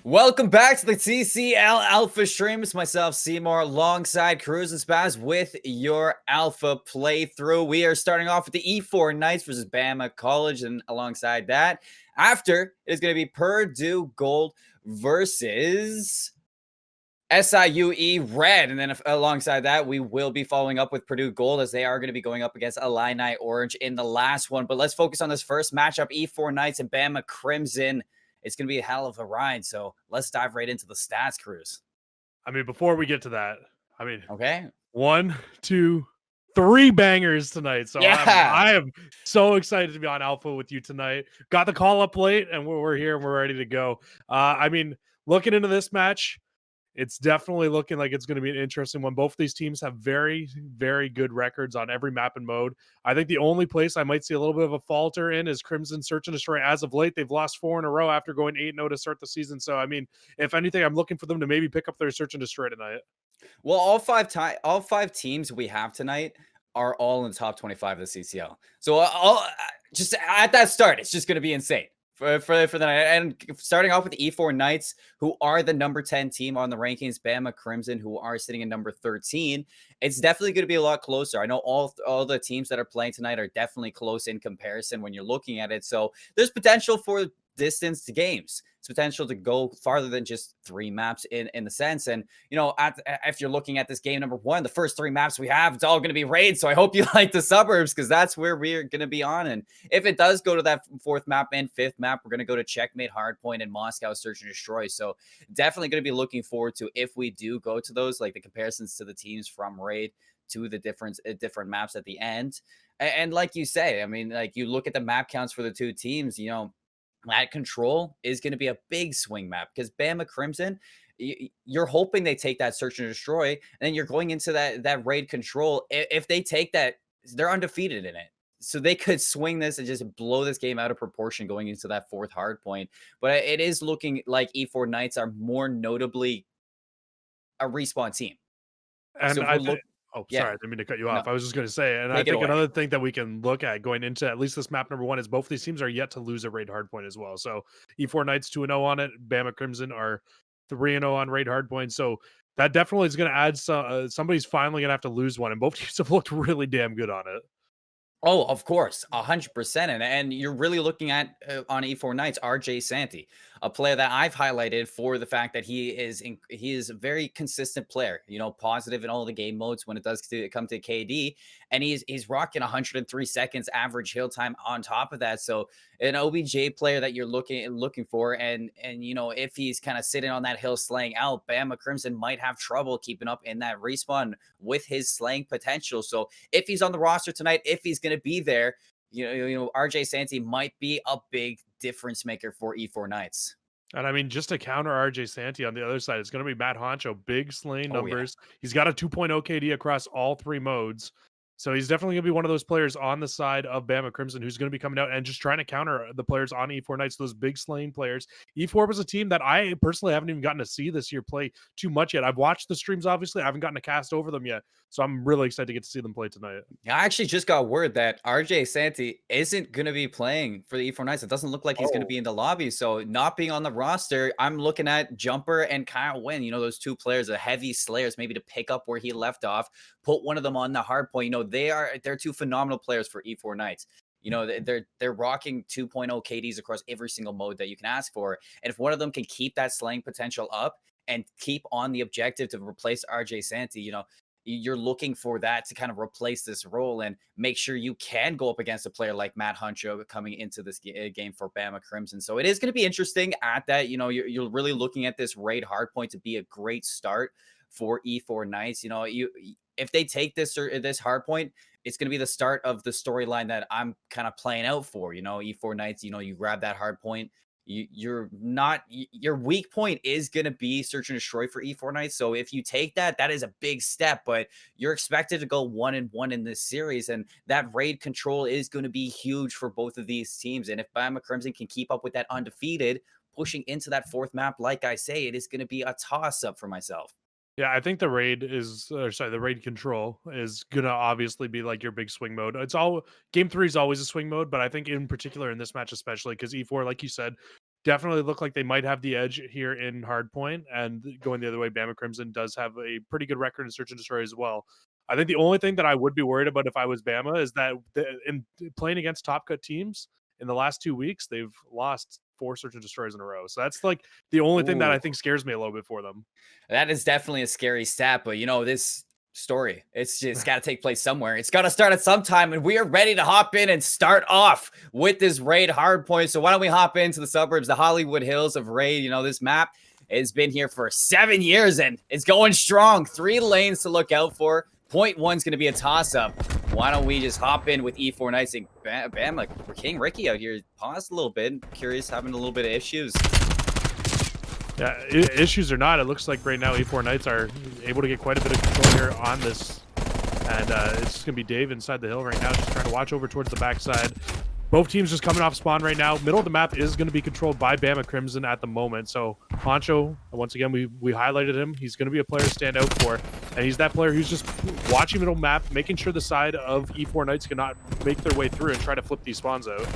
Welcome back to the CCL Alpha Stream. It's myself, Seymour, alongside Cruz and Spaz with your Alpha playthrough. We are starting off with the E4 Knights versus Bama College, and alongside that, after it is going to be Purdue Gold versus SIUE Red. And then alongside that, we will be following up with Purdue Gold as they are going to be going up against Illini Orange in the last one. But let's focus on this first matchup, E4 Knights and Bama Crimson. It's going to be a hell of a ride. So let's dive right into the stats, Cruz. I mean, before we get to that, Okay. 1, 2, 3 bangers tonight. So Yeah. I am so excited to be on Alpha with you tonight. Got the call up late and we're here and we're ready to go. Looking into this match, it's definitely looking like it's going to be an interesting one. Both of these teams have very, very good records on every map and mode. I think the only place I might see a little bit of a falter in is Crimson Search and Destroy. As of late, they've lost 4 in a row after going 8-0 to start the season. So, I mean, if anything, I'm looking for them to maybe pick up their Search and Destroy tonight. Well, all five teams we have tonight are all in the top 25 of the CCL. So just at that start, it's just going to be insane for the night. And starting off with the E4 Knights, who are the number 10 team on the rankings, Bama Crimson, who are sitting in number 13. It's definitely going to be a lot closer. I know all the teams that are playing tonight are definitely close in comparison when you're looking at it. So there's potential for distance to games. It's potential to go farther than just 3 maps in the sense. And, if you're looking at this game number 1, the first 3 maps we have, it's all going to be raid. So I hope you like the suburbs because that's where we're going to be on. And if it does go to that 4th map and 5th map, we're going to go to Checkmate, Hardpoint, and Moscow Search and Destroy. So definitely going to be looking forward to if we do go to those, like the comparisons to the teams from raid to the different maps at the end. And like you say, I mean, like you look at the map counts for the 2 teams, that control is going to be a big swing map because Bama Crimson, you're hoping they take that search and destroy, and then you're going into that raid control. If they take that, they're undefeated in it. So they could swing this and just blow this game out of proportion going into that 4th hard point. But it is looking like E4 Knights are more notably a respawn team. And So if I we're think, yeah, sorry, I didn't mean to cut you off. no, I was just going to say, and I take it think away. another thing that we can look at going into at least this map number 1 is both these teams are yet to lose a raid hardpoint as well. So E4 Knights 2-0 on it, Bama Crimson are 3-0 on raid hardpoint. So that definitely is going to add some. Somebody's finally going to have to lose one, and both teams have looked really damn good on it. Oh, of course, 100%, and you're really looking at on E4 Knights, RJ Santee, a player that I've highlighted for the fact that he is a very consistent player. Positive in all the game modes when it does come to KD, and he's rocking 103 seconds average heal time on top of that. So an OBJ player that you're looking for, and if he's kind of sitting on that hill slaying out, Bama Crimson might have trouble keeping up in that respawn with his slaying potential. So if he's on the roster tonight, if he's going to be there, RJ Santee might be a big difference maker for E4 Knights. And I mean, just to counter RJ Santee on the other side, it's going to be Matt Honcho, big slaying Oh yeah. numbers. He's got a 2.0 KD across all 3 modes. So he's definitely going to be one of those players on the side of Bama Crimson who's going to be coming out and just trying to counter the players on E4 Knights, those big slaying players. E4 was a team that I personally haven't even gotten to see this year play too much yet. I've watched the streams, obviously. I haven't gotten to cast over them yet. So I'm really excited to get to see them play tonight. Yeah, I actually just got word that RJ Santee isn't going to be playing for the E4 Knights. It doesn't look like he's going to be in the lobby. So not being on the roster, I'm looking at Jumper and Kyle Wynn, those 2 players, the heavy slayers, maybe to pick up where he left off, put one of them on the hard point. They're 2 phenomenal players for E4 Knights. They're rocking 2.0 KDs across every single mode that you can ask for. And if one of them can keep that slaying potential up and keep on the objective to replace RJ Santee, you're looking for that to kind of replace this role and make sure you can go up against a player like Matt Huncho coming into this game for Bama Crimson. So it is going to be interesting at that. You're really looking at this raid hardpoint to be a great start for E4 Knights. If they take this hardpoint, it's going to be the start of the storyline that I'm kind of playing out for. E4 Knights, you grab that hardpoint. Your weak point is going to be search and destroy for E4 Knights. So if you take that is a big step, but you're expected to go 1-1 in this series. And that raid control is going to be huge for both of these teams. And if Bama Crimson can keep up with that undefeated, pushing into that 4th map, like I say, it is going to be a toss up for myself. Yeah, I think the the raid control is gonna obviously be like your big swing mode. It's all game 3 is always a swing mode, but I think in particular in this match, especially because E4, like you said, definitely look like they might have the edge here in Hardpoint, and going the other way, Bama Crimson does have a pretty good record in Search and Destroy as well. I think the only thing that I would be worried about if I was Bama is that in playing against top cut teams in the last 2 weeks, they've lost 4 Search and Destroys in a row. So that's like the only thing that I Ooh, think scares me a little bit for them. that is definitely a scary stat, but this story, it's just got to take place somewhere. It's got to start at some time, and we are ready to hop in and start off with this Raid hardpoint. So why don't we hop into the suburbs, the Hollywood Hills of Raid? This map has been here for 7 years, and it's going strong. 3 lanes to look out for. Point 1's going to be a toss-up. Why don't we just hop in with E4 Knights and bam, like we're King Ricky out here. Paused a little bit. Curious, having a little bit of issues. Yeah, issues or not, it looks like right now E4 Knights are able to get quite a bit of control here on this. And it's just going to be Dave inside the hill right now, just trying to watch over towards the backside. Both teams just coming off spawn right now. Middle of the map is going to be controlled by Bama Crimson at the moment. So Poncho, once again, we highlighted him. He's going to be a player to stand out for. And he's that player who's just watching middle map, making sure the side of E4 Knights cannot make their way through and try to flip these spawns out.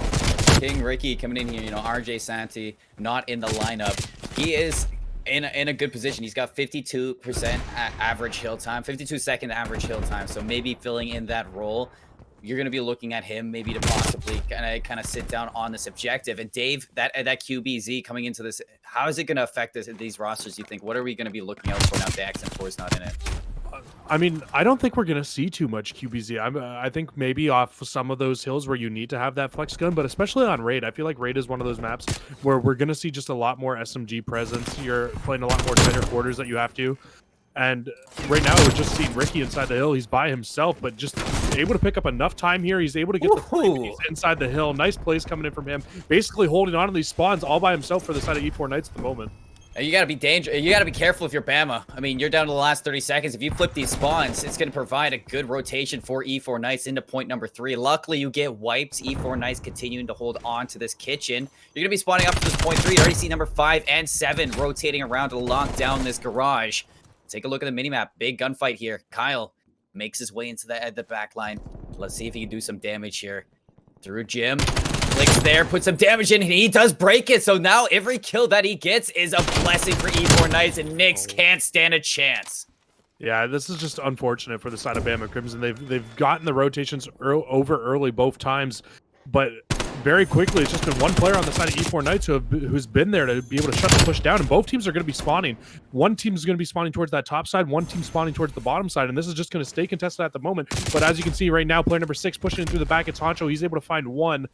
King Ricky coming in here, RJ Santi not in the lineup. He is in a good position. He's got 52% average hill time, 52-second average hill time. So maybe filling in that role, you're going to be looking at him maybe to possibly kind of sit down on this objective. And Dave, that QBZ coming into this, how is it going to affect these rosters, you think? What are we going to be looking out for now if the XM4 is not in it? I mean, I don't think we're going to see too much QBZ. I think maybe off some of those hills where you need to have that flex gun, but especially on Raid. I feel like Raid is one of those maps where we're going to see just a lot more SMG presence. You're playing a lot more tighter quarters that you have to. And right now, we're just seeing Ricky inside the hill. He's by himself, but just able to pick up enough time here. He's able to get the flame. He's inside the hill. Nice plays coming in from him. Basically holding on to these spawns all by himself for the side of E4 Knights at the moment. You gotta be dangerous. You gotta be careful if you're Bama. I mean, you're down to the last 30 seconds. If you flip these spawns, it's gonna provide a good rotation for E4 Knights into point number 3. Luckily, you get wiped. E4 Knights continuing to hold on to this kitchen. You're gonna be spawning up to this point 3. You already see number 5 and 7 rotating around to lock down this garage. Take a look at the minimap. Big gunfight here. Kyle makes his way into the back line. Let's see if he can do some damage here. Through Jim. Clicks there, puts some damage in, and he does break it. So now every kill that he gets is a blessing for E4 Knights, and Nyx can't stand a chance. Yeah, this is just unfortunate for the side of Bama Crimson. They've gotten the rotations over early both times, but very quickly it's just been one player on the side of E4 Knights who's been there to be able to shut the push down, and both teams are going to be spawning. One team is going to be spawning towards that top side, one team spawning towards the bottom side, and this is just going to stay contested at the moment. But as you can see right now, player number 6 pushing in through the back, it's Honcho. He's able to find one.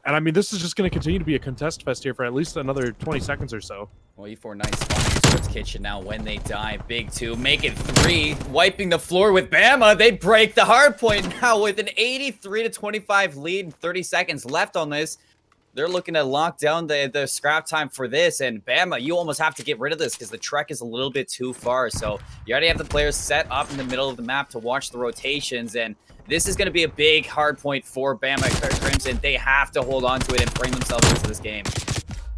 And I mean, this is just going to continue to be a contest fest here for at least another 20 seconds or so. Well, E4 Knights spawning towards kitchen now. When they die, big 2, make it 3, wiping the floor with Bama. They break the hard point now with an 83-25 lead, 30 seconds left on this. They're looking to lock down the scrap time for this, and Bama, you almost have to get rid of this because the trek is a little bit too far. So you already have the players set up in the middle of the map to watch the rotations, and this is going to be a big hard point for Bama Crimson. They have to hold on to it and bring themselves into this game.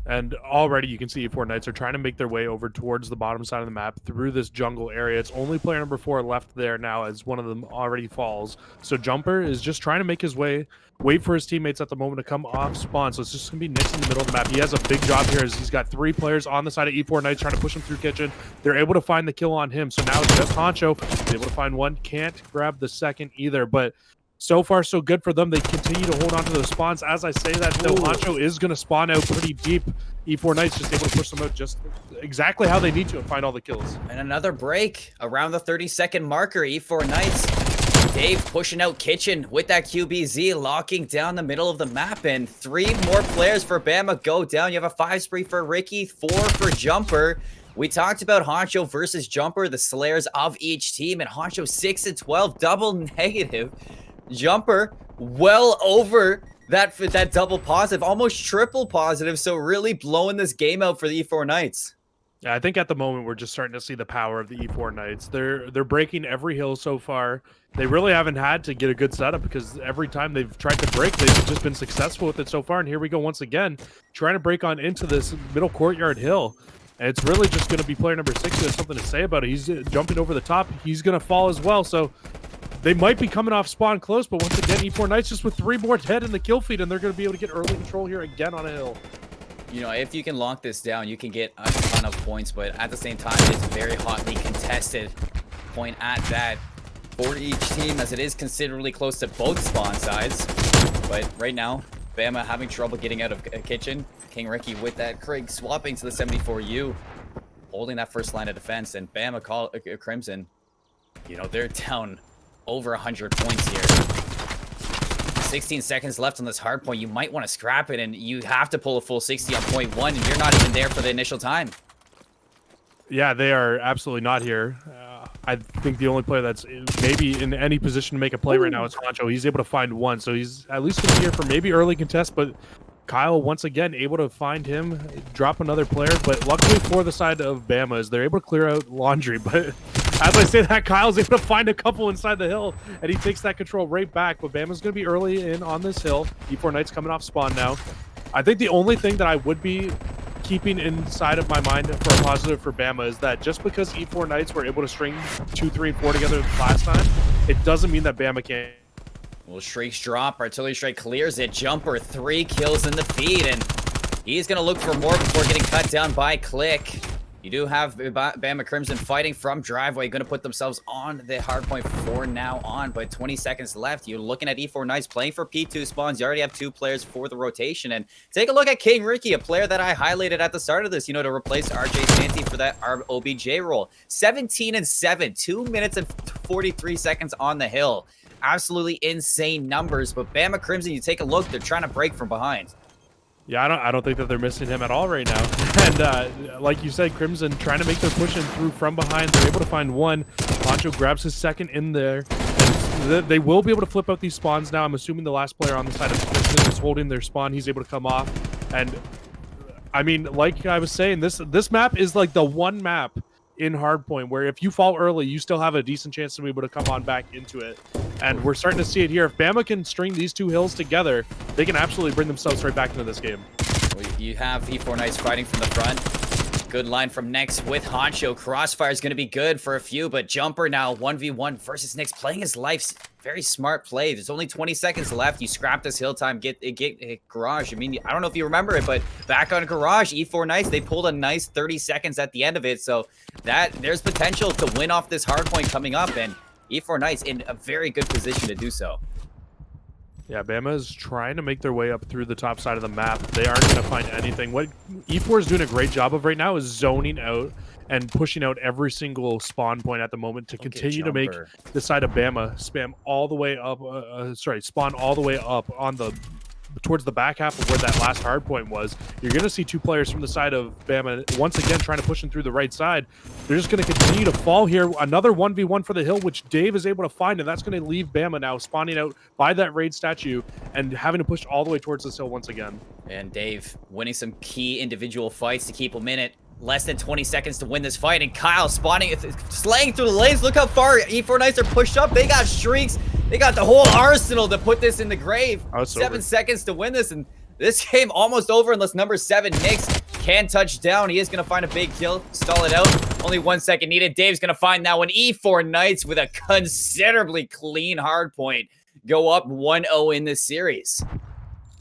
And already you can see E4 Knights are trying to make their way over towards the bottom side of the map through this jungle area. It's only player number 4 left there now as one of them already falls. So Jumper is just trying to make his way, wait for his teammates at the moment to come off spawn. So it's just going to be Nyx in the middle of the map. He has a big job here as he's got 3 players on the side of E4 Knights trying to push him through kitchen. They're able to find the kill on him. So now it's just Honcho. He's able to find one. Can't grab the second either. But so far, so good for them. They continue to hold on to those spawns. As I say that, though, Honcho is going to spawn out pretty deep. E4 Knights just able to push them out just exactly how they need to and find all the kills. And another break around the 30-second marker. E4 Knights, Dave pushing out kitchen with that QBZ, locking down the middle of the map. And 3 more players for Bama go down. You have a 5 spree for Ricky, 4 for Jumper. We talked about Honcho versus Jumper, the slayers of each team, and Honcho 6-12, double negative. Jumper well over that double positive, almost triple positive, so really blowing this game out for the E4 Knights. Yeah, I think at the moment we're just starting to see the power of the E4 Knights. They're breaking every hill so far. They really haven't had to get a good setup because every time they've tried to break, they've just been successful with it so far. And here we go once again, trying to break on into this middle courtyard hill. And it's really just going to be player number 6 who has something to say about it. He's jumping over the top. He's going to fall as well. So they might be coming off spawn close, but once again, E4 Knights just with 3 more dead in the kill feed, and they're going to be able to get early control here again on a hill. You know, if you can lock this down, you can get a ton of points, but at the same time, it's very hotly contested point at that for each team, as it is considerably close to both spawn sides. But right now, Bama having trouble getting out of kitchen. King Ricky with that Craig swapping to the 74U, holding that first line of defense, and Bama Crimson, you know, they're down over 100 points here. 16 seconds left on this hard point. You might want to scrap it, and you have to pull a full 60 on point 1, and you're not even there for the initial time. Yeah, they are absolutely not here. I think the only player that's maybe in any position to make a play right now is Honcho. He's able to find one, so he's at least going to be here for maybe early contest, but Kyle, once again, able to find him, drop another player, but luckily for the side of Bama is they're able to clear out laundry, but as I say that, Kyle's able to find a couple inside the hill, and he takes that control right back, but Bama's going to be early in on this hill. E4 Knights coming off spawn now. I think the only thing that I would be keeping inside of my mind for a positive for Bama is that just because E4 Knights were able to string 2, 3, and 4 together last time, it doesn't mean that Bama can't. Well, Shrieks drop. Artillery Strike clears it. Jumper, 3 kills in the feed, and he's going to look for more before getting cut down by Click. You do have Bama Crimson fighting from driveway, going to put themselves on the hard point for now on, but 20 seconds left. You're looking at E4 Knights playing for P2 spawns. You already have 2 players for the rotation, and take a look at King Ricky, a player that I highlighted at the start of this, you know, to replace RJ Santee for that OBJ role. 17 and 7, 2 minutes and 43 seconds on the hill. Absolutely insane numbers, but Bama Crimson, you take a look, they're trying to break from behind. Yeah, I don't think that they're missing him at all right now. And like you said, Crimson trying to make their push in through from behind. They're able to find one. Poncho grabs his second in there. And they will be able to flip out these spawns now. I'm assuming the last player on the side of Crimson is holding their spawn. He's able to come off. And I mean, like I was saying, this map is like the one map in Hardpoint where if you fall early, you still have a decent chance to be able to come on back into it. And we're starting to see it here. If Bama can string these 2 hills together, they can absolutely bring themselves right back into this game. Well, you have E4 Knights fighting from the front. Good line from Nex with Honcho. Crossfire is going to be good for a few, but Jumper now 1v1 versus Nex, playing his life. Very smart play. There's only 20 seconds left. You scrap this hill time, get Garage. I mean, I don't know if you remember it, but back on Garage, E4 Knights, they pulled a nice 30 seconds at the end of it. So there's potential to win off this hard point coming up, and E4 Knights in a very good position to do so. Yeah, Bama is trying to make their way up through the top side of the map. They aren't going to find anything. What E4 is doing a great job of right now is zoning out and pushing out every single spawn point at the moment to continue to make the side of Bama spam all the way up, spawn all the way up on the towards the back half of where that last hard point was. You're going to see 2 players from the side of Bama once again trying to push in through the right side. They're just going to continue to fall here. Another 1v1 for the hill, which Dave is able to find, and that's going to leave Bama now spawning out by that raid statue and having to push all the way towards this hill once again. And Dave winning some key individual fights to keep him in it. Less than 20 seconds to win this fight, and Kyle spawning, slaying through the lanes. Look how far E4 Knights are pushed up. They got Shrieks. They got the whole arsenal to put this in the grave. 7 seconds to win this, and this game almost over unless number 7, Nix, can touch down. He is going to find a big kill, stall it out. Only 1 second needed. Dave's going to find that one. E4 Knights with a considerably clean hard point go up 1-0 in this series.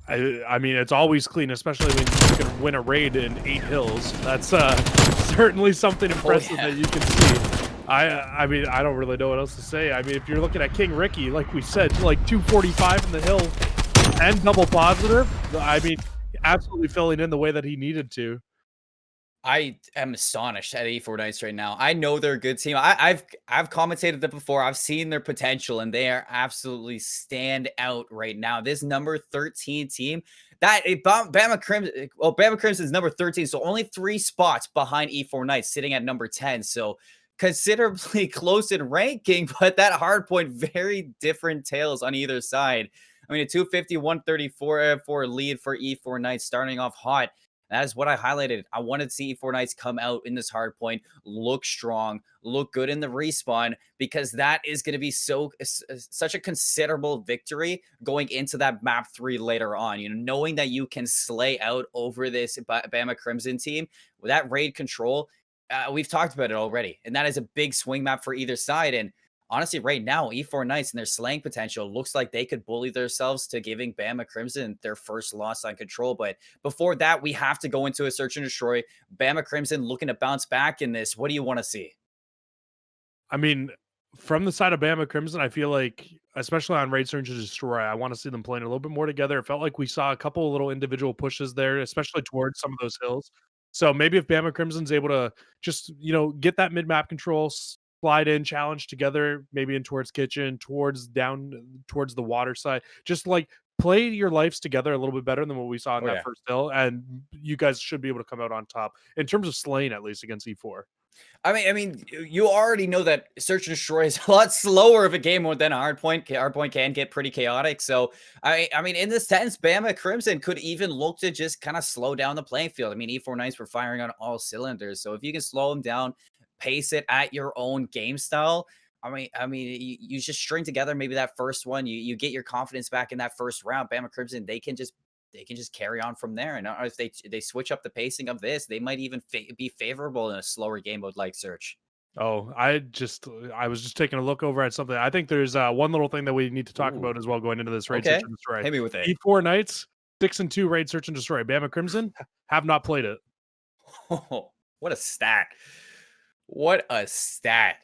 I mean, it's always clean, especially when you can win a raid in 8 hills. That's certainly something impressive that you can see. I mean, I don't really know what else to say. I mean, if you're looking at King Ricky, like we said, like 245 in the hill and double positive, I mean, absolutely filling in the way that he needed to. I am astonished at E4 Knights right now. I know they're a good team. I've commentated them before. I've seen their potential, and they are absolutely stand out right now. This number 13 team, Bama Crimson, well, Bama Crimson is number 13, so only 3 spots behind E4 Knights, sitting at number 10. So considerably close in ranking, but that hard point, very different tales on either side. I mean, a 250, 134 for a lead for E4 Knights, starting off hot. That is what I highlighted. I wanted to see E4 Knights come out in this hard point, look strong, look good in the respawn, because that is going to be such a considerable victory going into that map 3 later on. You know, knowing that you can slay out over this Bama Crimson team with that raid control, we've talked about it already, and that is a big swing map for either side. And honestly, right now, E4 Knights and their slaying potential looks like they could bully themselves to giving Bama Crimson their first loss on control. But before that, we have to go into a search and destroy. Bama Crimson looking to bounce back in this. What do you want to see? I mean, from the side of Bama Crimson, I feel like, especially on Raid Search and Destroy, I want to see them playing a little bit more together. It felt like we saw a couple of little individual pushes there, especially towards some of those hills. So maybe if Bama Crimson's able to just, get that mid-map control, slide in, challenge together, maybe in towards kitchen, towards down towards the water side, just like play your lives together a little bit better than what we saw in Oh, that yeah. first hill, and you guys should be able to come out on top in terms of slaying, at least against E4. I mean, you already know that Search and Destroy is a lot slower of a game than Hardpoint. Hardpoint can get pretty chaotic. So, I mean, in this sense, Bama Crimson could even look to just kind of slow down the playing field. I mean, E4 Knights were firing on all cylinders. So if you can slow them down, pace it at your own game style. I mean, you just string together maybe that first one. You get your confidence back in that first round. Bama Crimson, they can just carry on from there. And if they switch up the pacing of this, they might even be favorable in a slower game mode like Search. Oh, I was just taking a look over at something. I think there's one little thing that we need to talk Ooh, about as well going into this Raid Search okay. and Destroy. Hit me with it. E4 Knights, 6-2 Raid Search and Destroy. Bama Crimson have not played it. Oh, what a stat. What a stat.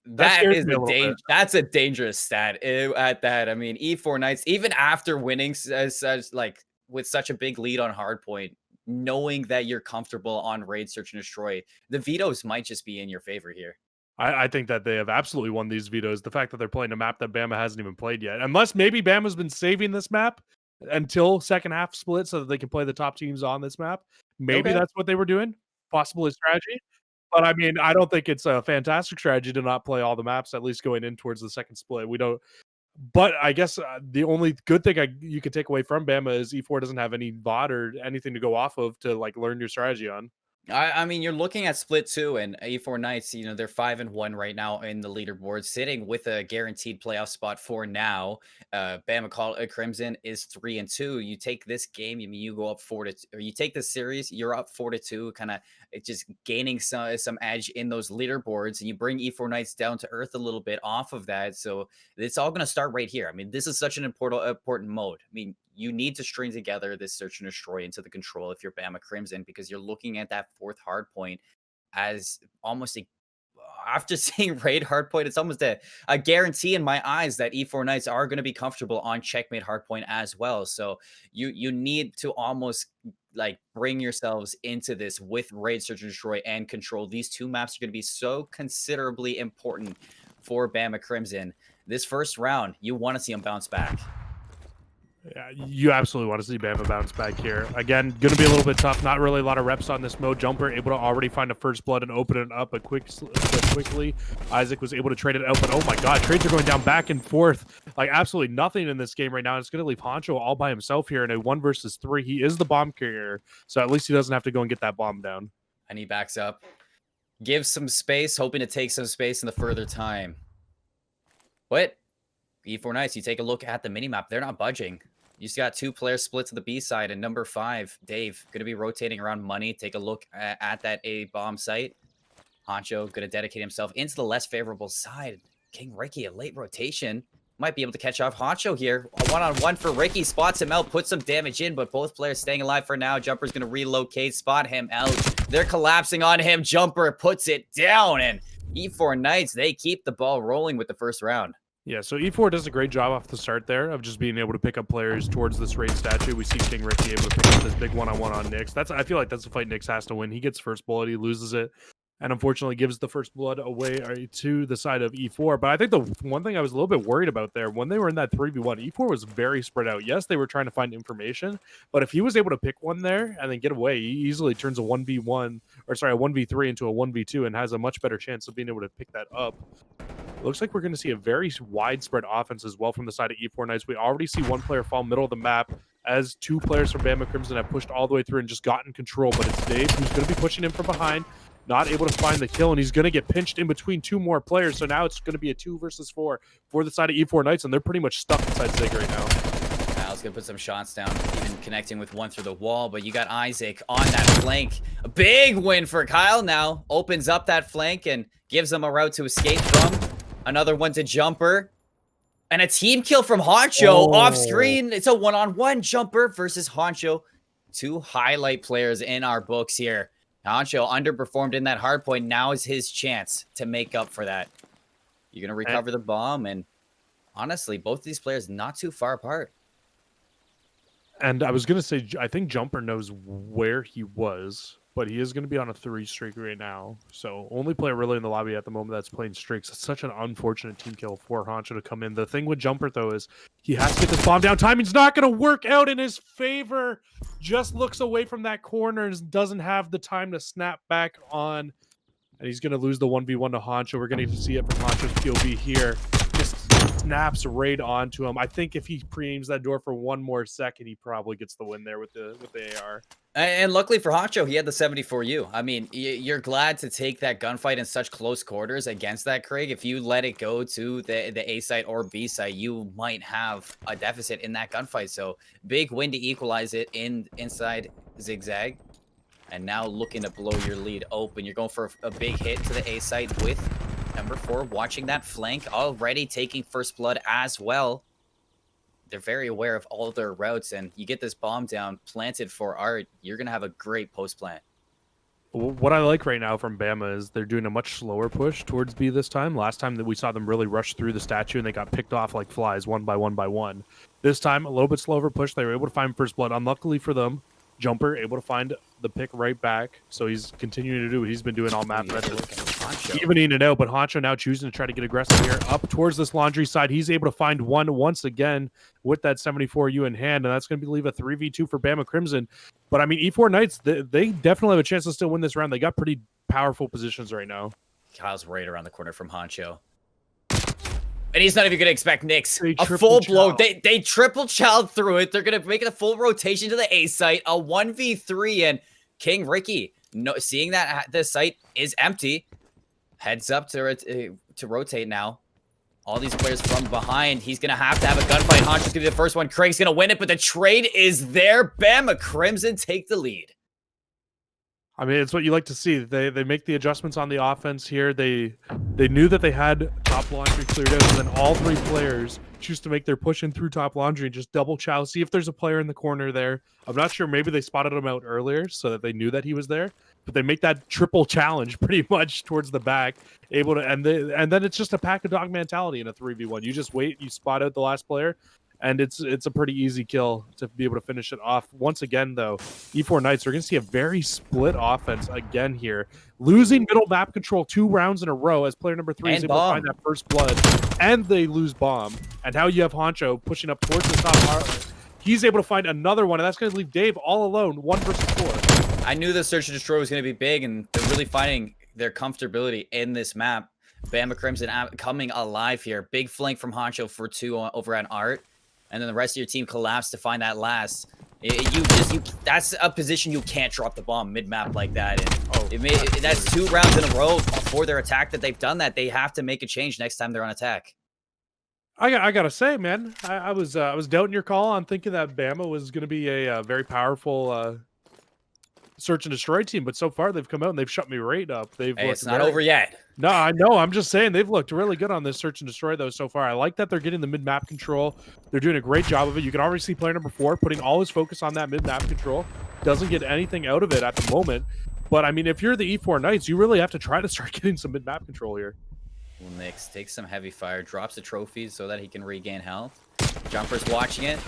That That scares is me a little bit. that's a dangerous stat at that. I mean, E4 Knights, even after winning as like with such a big lead on Hardpoint, knowing that you're comfortable on Raid Search and Destroy, the vetoes might just be in your favor here. I think that they have absolutely won these vetoes. The fact that they're playing a map that Bama hasn't even played yet, unless maybe Bama's been saving this map until second half split so that they can play the top teams on this map. Maybe Okay. that's what they were doing. Possibly a strategy. But I mean, I don't think it's a fantastic strategy to not play all the maps, at least going in towards the second split. We don't. But I guess the only good thing you could take away from Bama is E4 doesn't have any bot or anything to go off of to like learn your strategy on. I mean, you're looking at split two and A4 Knights, they're 5-1 right now in the leaderboard, sitting with a guaranteed playoff spot for now. Bama Crimson is 3-2. You take this game, I mean, you go up 4-2, or you take this series, you're up 4-2, kind of just gaining some edge in those leaderboards, and you bring E4 Knights down to earth a little bit off of that. So it's all going to start right here. I mean, this is such an important mode. I mean, you need to string together this search and destroy into the control if you're Bama Crimson, because you're looking at that fourth hard point as almost after seeing raid hard point, it's almost a guarantee in my eyes that E4 Knights are going to be comfortable on checkmate hard point as well. So you need to almost like bring yourselves into this with raid search and destroy and control. These two maps are going to be so considerably important for Bama Crimson. This first round, you want to see them bounce back. Yeah, you absolutely want to see Bama bounce back here. Again, going to be a little bit tough. Not really a lot of reps on this mode. Jumper able to already find a first blood and open it up quickly. Isaac was able to trade it out, but oh my god, trades are going down back and forth. Like absolutely nothing in this game right now. It's going to leave Honcho all by himself here in a 1 versus 3. He is the bomb carrier, so at least he doesn't have to go and get that bomb down. And he backs up. Gives some space, hoping to take some space in the further time. What? E4 Knights, you take a look at the minimap. They're not budging. You just got 2 players split to the B side, and number 5, Dave, going to be rotating around money. Take a look at that A bomb site. Honcho going to dedicate himself into the less favorable side. King Ricky, a late rotation. Might be able to catch off Honcho here. A one-on-one for Ricky. Spots him out, puts some damage in, but both players staying alive for now. Jumper's going to relocate, spot him out. They're collapsing on him. Jumper puts it down, and E4 Knights, they keep the ball rolling with the first round. Yeah, so E4 does a great job off the start there of just being able to pick up players towards this raid statue. We see King Ricky able to pick up this big one-on-one on Nyx. I feel like that's a fight Nyx has to win. He gets first bullet, he loses it, and unfortunately gives the first blood away to the side of E4. But I think the one thing I was a little bit worried about there, when they were in that 3v1, E4 was very spread out. Yes, they were trying to find information, but if he was able to pick one there and then get away, he easily turns a 1v1, or sorry, a 1v3 into a 1v2 and has a much better chance of being able to pick that up. Looks like we're going to see a very widespread offense as well from the side of E4 Knights. We already see one player fall middle of the map as 2 players from Bama Crimson have pushed all the way through and just gotten control. But it's Dave who's going to be pushing him from behind, not able to find the kill, and he's going to get pinched in between 2 more players. So now it's going to be a 2 versus 4 for the side of E4 Knights, and they're pretty much stuck inside Zig right now. Kyle's going to put some shots down, even connecting with one through the wall, but you got Isaac on that flank. A big win for Kyle now. Opens up that flank and gives them a route to escape from. Another one to Jumper. And a team kill from Honcho off screen. It's a one-on-one Jumper versus Honcho. Two highlight players in our books here. Honcho underperformed in that hard point. Now is his chance to make up for that. You're going to recover the bomb. And honestly, both of these players not too far apart. And I was going to say, I think Jumper knows where he was, but he is going to be on a 3 streak right now. So only player really in the lobby at the moment that's playing streaks. It's such an unfortunate team kill for Honcho to come in. The thing with Jumper, though, is he has to get this bomb down. Timing's not going to work out in his favor. Just looks away from that corner and doesn't have the time to snap back on. And he's going to lose the 1v1 to Honcho. We're going to see it from Honcho's POV here. Just snaps right onto him. I think if he pre-aims that door for one more second, he probably gets the win there with the AR. And luckily for Honcho, he had the 74U. I mean, you're glad to take that gunfight in such close quarters against that Craig. If you let it go to the A site or B site, you might have a deficit in that gunfight. So big win to equalize it inside Zigzag. And now looking to blow your lead open. You're going for a big hit to the A site with number 4 watching that flank, already taking first blood as well. They're very aware of all their routes, and you get this bomb down, planted for Art, you're going to have a great post plant. What I like right now from Bama is they're doing a much slower push towards B this time. Last time that we saw them really rush through the statue and they got picked off like flies one by one. This time, a little bit slower push. They were able to find first blood. Unluckily for them, Jumper able to find the pick right back. So he's continuing to do what he's been doing all map. Evening it out, but Honcho now choosing to try to get aggressive here up towards this laundry side. He's able to find one once again with that 74U in hand, and that's going to leave a 3v2 for Bama Crimson. But I mean, E4 Knights, they definitely have a chance to still win this round. They got pretty powerful positions right now. Kyle's right around the corner from Honcho. And he's not even going to expect Nyx. A full blow. They triple child through it. They're going to make it a full rotation to the A site. A 1v3. And King Ricky, seeing that the site is empty, heads up to rotate now. All these players from behind. He's going to have a gunfight. Honcho's going to be the first one. Craig's going to win it, but the trade is there. Bama Crimson take the lead. I mean, it's what you like to see. They make the adjustments on the offense here. They knew that they had top laundry cleared out, and then all 3 players choose to make their push in through top laundry and just double chow, see if there's a player in the corner there. I'm not sure. Maybe they spotted him out earlier so that they knew that he was there. But they make that triple challenge pretty much towards the back, able to, and then it's just a pack of dog mentality in a 3v1. You just wait, you spot out the last player, and it's a pretty easy kill to be able to finish it off. Once again, though, E4 Knights are going to see a very split offense again here, losing middle map control 2 rounds in a row as player number 3 is able to find that first blood, and they lose bomb. And now you have Honcho pushing up towards the top. He's able to find another one, and that's going to leave Dave all alone, 1 versus 4. I knew the search and destroy was going to be big, and they're really finding their comfortability in this map. Bama Crimson coming alive here. Big flank from Honcho for 2 over at Art. And then the rest of your team collapsed to find that last. That's a position you can't drop the bomb mid-map like that. And that's 2 rounds in a row for their attack that they've done that. They have to make a change next time they're on attack. I gotta say, man, I was doubting your call on thinking that Bama was going to be a very powerful search and destroy team, but so far they've come out and they've shut me right up. It's not over yet. No, I know. I'm just saying they've looked really good on this search and destroy though so far. I like that they're getting the mid-map control. They're doing a great job of it. You can already see player number 4 putting all his focus on that mid-map control. Doesn't get anything out of it at the moment. But I mean, if you're the E4 Knights, you really have to try to start getting some mid-map control here. Well, Nyx takes some heavy fire, drops the trophies so that he can regain health. Jumper's watching it.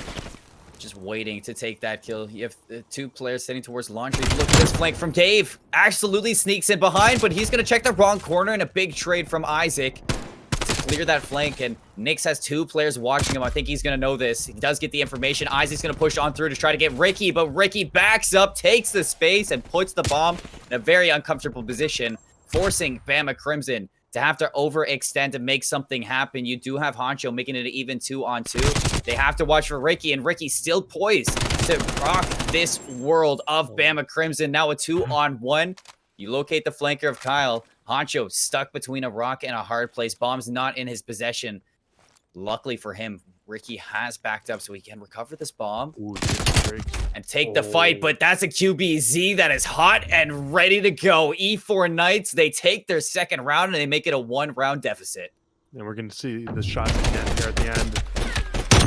Just waiting to take that kill. You have 2 players sitting towards laundry. Look at this flank from Dave. Absolutely sneaks in behind, but he's going to check the wrong corner, and a big trade from Isaac to clear that flank. And Nyx has 2 players watching him. I think he's going to know this. He does get the information. Isaac's going to push on through to try to get Ricky, but Ricky backs up, takes the space, and puts the bomb in a very uncomfortable position, forcing Bama Crimson to have to overextend and make something happen. You do have Honcho making it an even 2-on-2. They have to watch for Ricky, and Ricky's still poised to rock this world of Bama Crimson. Now a 2-on-1. You locate the flanker of Kyle. Honcho stuck between a rock and a hard place. Bomb's not in his possession. Luckily for him, Ricky has backed up so he can recover this bomb. Ooh, and take the fight, but that's a QBZ that is hot and ready to go. E4 Knights, they take their second round and they make it a 1-round deficit. And we're going to see the shots again here at the end.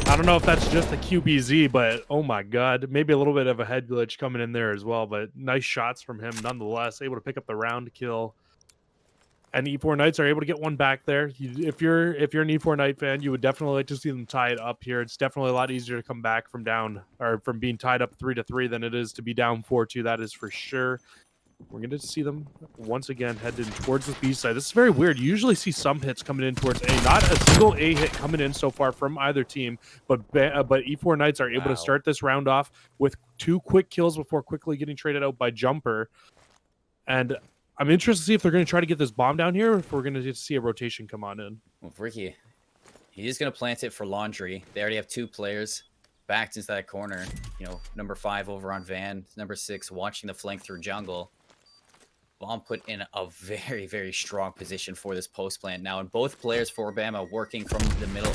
I don't know if that's just the QBZ, but oh my God, maybe a little bit of a head glitch coming in there as well. But nice shots from him nonetheless, able to pick up the round kill. And E4 Knights are able to get one back there. If you're an E4 Knight fan, you would definitely like to see them tie it up here. It's definitely a lot easier to come back from down or from being tied up 3-3 than it is to be down 4-2. That is for sure. We're going to see them once again heading towards the B side. This is very weird. You usually see some hits coming in towards A. Not a single A hit coming in so far from either team, but E4 Knights are able to start this round off with 2 quick kills before quickly getting traded out by Jumper. And I'm interested to see if they're going to try to get this bomb down here or if we're going to see a rotation come on in. Well, Ricky, he's going to plant it for Laundry. They already have 2 players backed into that corner. You know, number 5 over on Van, number 6 watching the flank through jungle. Bomb put in a very, very strong position for this post plant now, and both players for Bama working from the middle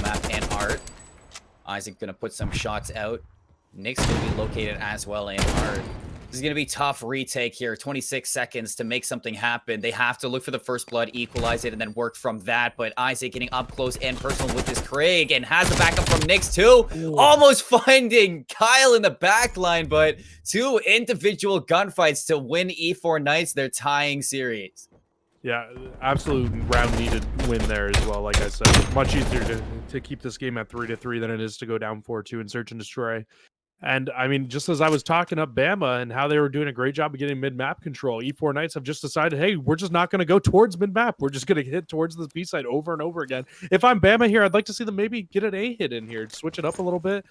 map and Art. Isaac gonna put some shots out. Nick's gonna be located as well in Art. This is gonna be tough retake here. 26 seconds to make something happen. They have to look for the first blood, equalize it, and then work from that. But Isaac getting up close and personal with this Craig and has the backup from Nix too. Ooh. Almost finding Kyle in the back line, but 2 individual gunfights to win E4 Knights their tying series. Yeah, absolute round needed win there as well. Like I said, much easier to keep this game at 3-3 than it is to go down 4-2 and search and destroy. And I mean, just as I was talking up Bama and how they were doing a great job of getting mid-map control, E4 Knights have just decided, hey, we're just not going to go towards mid-map. We're just going to hit towards this B side over and over again. If I'm Bama here, I'd like to see them maybe get an A hit in here, switch it up a little bit.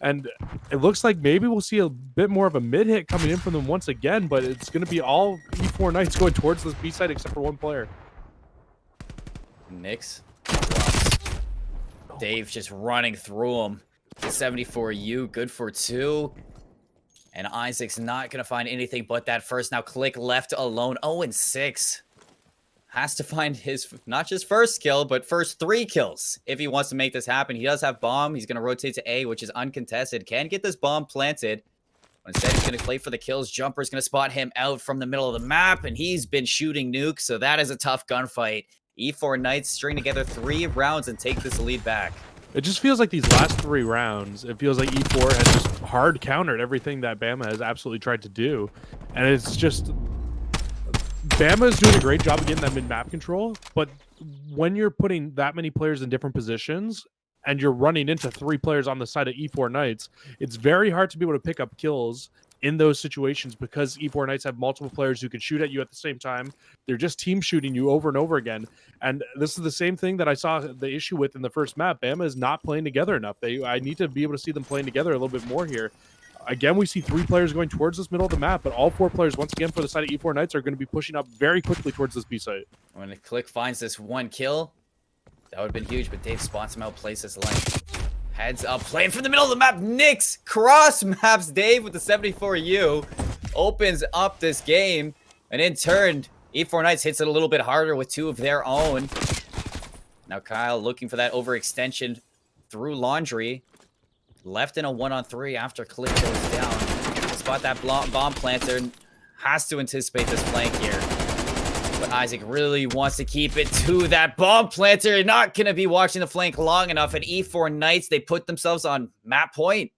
And it looks like maybe we'll see a bit more of a mid hit coming in from them once again, but it's going to be all E4 Knights going towards this B side except for 1 player. Nix. Dave just running through him. 74U, good for 2. And Isaac's not going to find anything but that first. Now Click left alone. 0-6. Has to find his, not just first kill, but first 3 kills. If he wants to make this happen. He does have bomb. He's going to rotate to A, which is uncontested. Can get this bomb planted. But instead, he's going to play for the kills. Jumper's going to spot him out from the middle of the map. And he's been shooting nukes. So that is a tough gunfight. E4 Knights string together 3 rounds and take this lead back. It just feels like these last 3 rounds, it feels like E4 has just hard countered everything that Bama has absolutely tried to do. And it's just, Bama is doing a great job of getting that mid-map control, but when you're putting that many players in different positions and you're running into 3 players on the side of E4 Knights, it's very hard to be able to pick up kills in those situations because E4 Knights have multiple players who can shoot at you at the same time. They're just team shooting you over and over again. And this is the same thing that I saw the issue with in the first map. Bama is not playing together enough. I need to be able to see them playing together a little bit more here. Again, we see 3 players going towards this middle of the map, but all 4 players, once again, for the side of E4 Knights are going to be pushing up very quickly towards this B site. When the Click finds this 1 kill, that would have been huge, but Dave spots him out, plays this lane. Heads up, playing from the middle of the map. Nix cross maps Dave with the 74U. Opens up this game. And in turn, E4 Knights hits it a little bit harder with 2 of their own. Now Kyle looking for that overextension through Laundry. Left in a 1-on-3 after Click goes down. Spot that bomb planter. Has to anticipate this flank here. But Isaac really wants to keep it to that bomb planter. Not going to be watching the flank long enough. And E4 Knights, they put themselves on map point.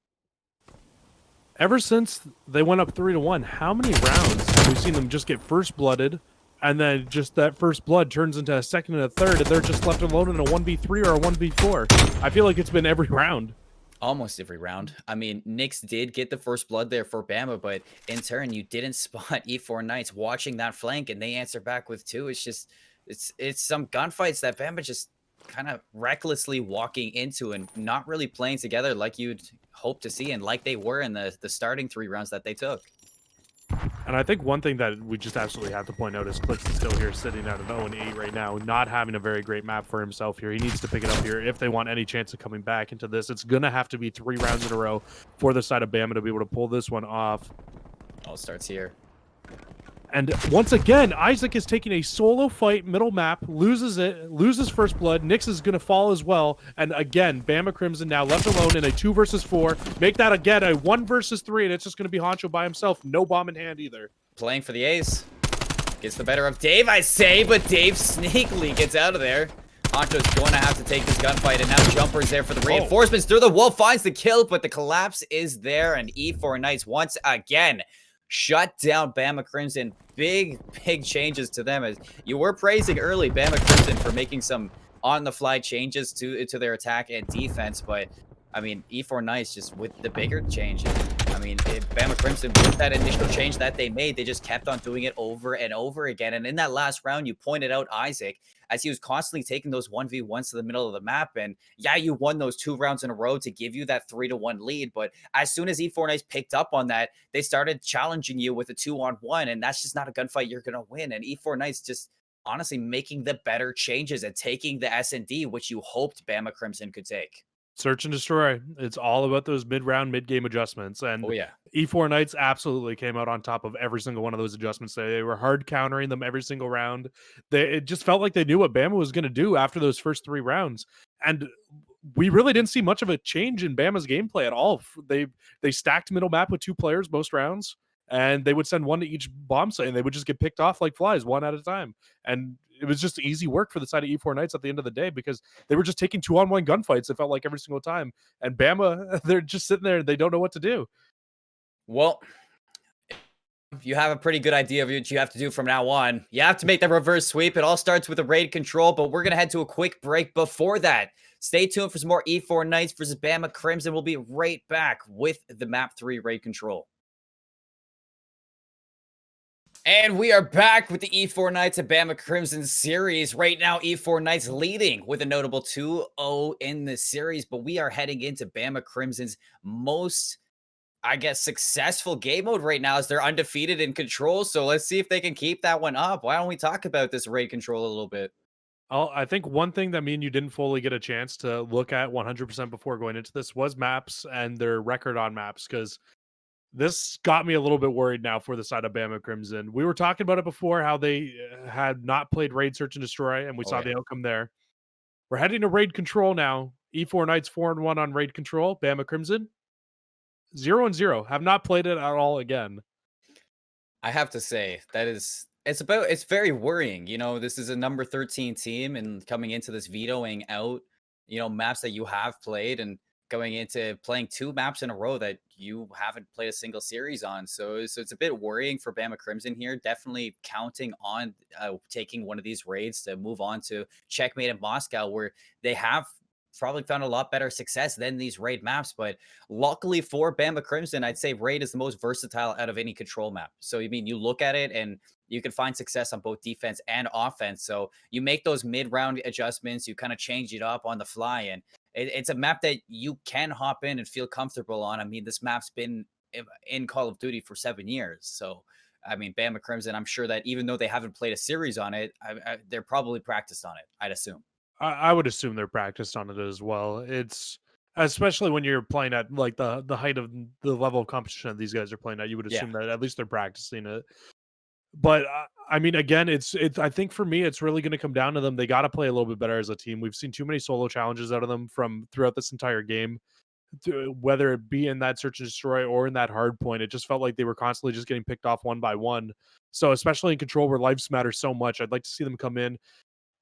Ever since they went up 3-1, how many rounds have we seen them just get first blooded, and then just that first blood turns into a second and a third, and they're just left alone in a 1v3 or a 1v4? I feel like it's been every round. Almost every round. I mean, Nix did get the first blood there for Bama, but in turn, you didn't spot E4 Knights watching that flank, and they answer back with 2. It's just, it's some gunfights that Bama just kind of recklessly walking into and not really playing together like you'd hope to see, and like they were in the starting 3 rounds that they took. And I think one thing that we just absolutely have to point out is Click's still here sitting at an 0-8 right now, not having a very great map for himself here. He needs to pick it up here if they want any chance of coming back into this. It's going to have to be 3 rounds in a row for the side of Bama to be able to pull this one off. All starts here. And once again, Isaac is taking a solo fight, middle map, loses it, loses first blood. Nix is going to fall as well. And again, Bama Crimson now left alone in a 2 versus 4. Make that again a 1 versus 3, and it's just going to be Honcho by himself. No bomb in hand either. Playing for the ace. Gets the better of Dave, I say, but Dave sneakily gets out of there. Honcho's going to have to take this gunfight, and now Jumper's there for the reinforcements. Through the wall, finds the kill, but the collapse is there, and E4 Knights once again shut down Bama Crimson. Big changes to them, as you were praising early Bama Crimson for making some on-the-fly changes to their attack and defense, but I mean, E4 Knights just with the bigger changes. I mean, Bama Crimson, with that initial change that they made, they just kept on doing it over and over again. And in that last round, you pointed out Isaac, as he was constantly taking those 1v1s to the middle of the map. And yeah, you won those 2 rounds in a row to give you that 3-1 lead. But as soon as E4 Knights picked up on that, they started challenging you with a 2-on-1. And that's just not a gunfight you're going to win. And E4 Knights just honestly making the better changes and taking the S&D, which you hoped Bama Crimson could take. Search and destroy. It's all about those mid-round, mid-game adjustments. And Oh, yeah. E4 Knights absolutely came out on top of every single one of those adjustments. They were hard countering them every single round. It just felt like they knew what Bama was going to do after those first 3 rounds. And we really didn't see much of a change in Bama's gameplay at all. They stacked middle map with 2 players most rounds, and they would send one to each bomb site, and they would just get picked off like flies, one at a time. And it was just easy work for the side of E4 Knights at the end of the day, because they were just taking 2-on-1 gunfights, it felt like, every single time. And Bama, they're just sitting there and they don't know what to do. Well, you have a pretty good idea of what you have to do from now on. You have to make the reverse sweep. It all starts with a raid control, but we're going to head to a quick break before that. Stay tuned for some more E4 Knights versus Bama Crimson. We'll be right back with the map 3 raid control. And we are back with the E4 Knights and Bama Crimson series. Right now, E4 Knights leading with a notable 2-0 in the series, but we are heading into Bama Crimson's most, I guess, successful game mode right now, as they're undefeated in control. So let's see if they can keep that one up. Why don't we talk about this raid control a little bit? I think one thing that me and you didn't fully get a chance to look at 100% before going into this was maps and their record on maps, because this got me a little bit worried now for the side of Bama Crimson. We were talking about it before, how they had not played Raid Search and Destroy, and we saw the outcome there. We're heading to Raid Control now. E4 Knights 4-1 on Raid Control. Bama Crimson 0-0. Have not played it at all again. I have to say, it's very worrying. You know, this is a number 13 team, and coming into this vetoing out, you know, maps that you have played, and going into playing 2 maps in a row that you haven't played a single series on. So it's a bit worrying for Bama Crimson here. Definitely counting on taking one of these raids to move on to Checkmate in Moscow, where they have probably found a lot better success than these raid maps. But luckily for Bama Crimson, I'd say raid is the most versatile out of any control map. So I mean, you look at it and you can find success on both defense and offense. So you make those mid-round adjustments, you kind of change it up on the fly, and it's a map that you can hop in and feel comfortable on. I mean, this map's been in Call of Duty for 7 years. So, I mean, Bama Crimson, I'm sure that even though they haven't played a series on it, they're probably practiced on it, I'd assume. I would assume they're practiced on it as well. It's especially when you're playing at like the height of the level of competition that these guys are playing at. You would assume that at least they're practicing it. But I mean, again, it's. I think for me, it's really going to come down to them. They got to play a little bit better as a team. We've seen too many solo challenges out of them from throughout this entire game, whether it be in that search and destroy or in that hard point. It just felt like they were constantly just getting picked off one by one. So especially in control, where lives matter so much, I'd like to see them come in,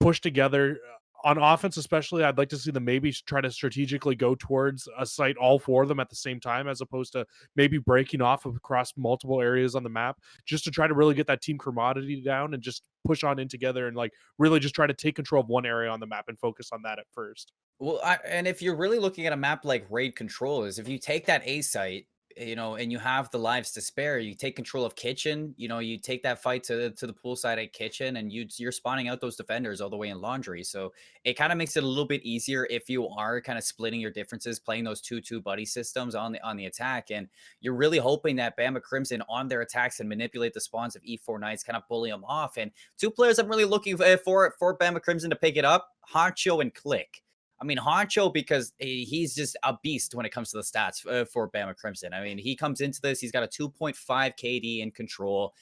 push together. On offense, especially, I'd like to see them maybe try to strategically go towards a site, all 4 of them at the same time, as opposed to maybe breaking off across multiple areas on the map, just to try to really get that team commodity down and just push on in together and like really just try to take control of one area on the map and focus on that at first. Well, and if you're really looking at a map like Raid Control, is if you take that A site, you know, and you have the lives to spare, you take control of Kitchen, you know, you take that fight to the pool side at Kitchen, and you're spawning out those defenders all the way in Laundry. So it kind of makes it a little bit easier if you are kind of splitting your differences, playing those 2-2 buddy systems on the attack. And you're really hoping that Bama Crimson on their attacks and manipulate the spawns of E4 Knights, kind of bully them off. And 2 players I'm really looking for Bama Crimson to pick it up: Honcho and Click. I mean, Honcho, because he's just a beast when it comes to the stats for Bama Crimson. I mean, he comes into this, he's got a 2.5 KD in control.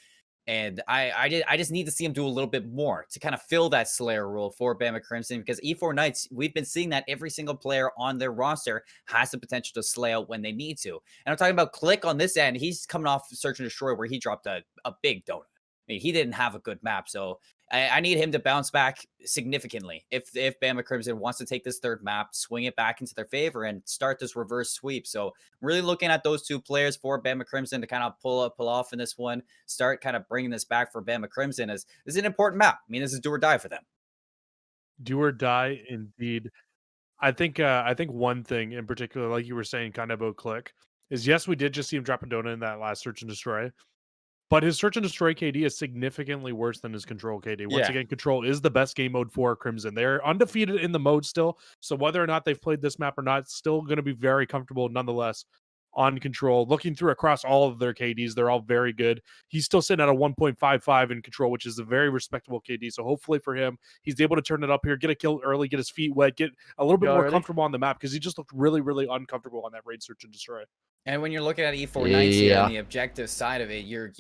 And I just need to see him do a little bit more to kind of fill that Slayer role for Bama Crimson, because E4 Knights, we've been seeing that every single player on their roster has the potential to slay out when they need to. And I'm talking about Click on this end. He's coming off Search and Destroy, where he dropped a big donut. I mean, he didn't have a good map. So I need him to bounce back significantly. If Bama Crimson wants to take this third map, swing it back into their favor, and start this reverse sweep. So really looking at those two players for Bama Crimson to kind of pull off in this one, start kind of bringing this back for Bama Crimson as this is an important map. I mean, this is do or die for them. Do or die, indeed. I think one thing in particular, like you were saying, kind of about Click, is yes, we did just see him drop a donut in that last search and destroy. But his search and destroy KD is significantly worse than his control KD. Once Yeah. again, control is the best game mode for Crimson. They're undefeated in the mode still. So whether or not they've played this map or not, still going to be very comfortable nonetheless on control. Looking through across all of their KDs, they're all very good. He's still sitting at a 1.55 in control, which is a very respectable KD. So hopefully for him, he's able to turn it up here, get a kill early, get his feet wet, get a little bit more comfortable on the map because he just looked really, really uncomfortable on that raid search and destroy. And when you're looking at E4 Knights here on the objective side of it, you're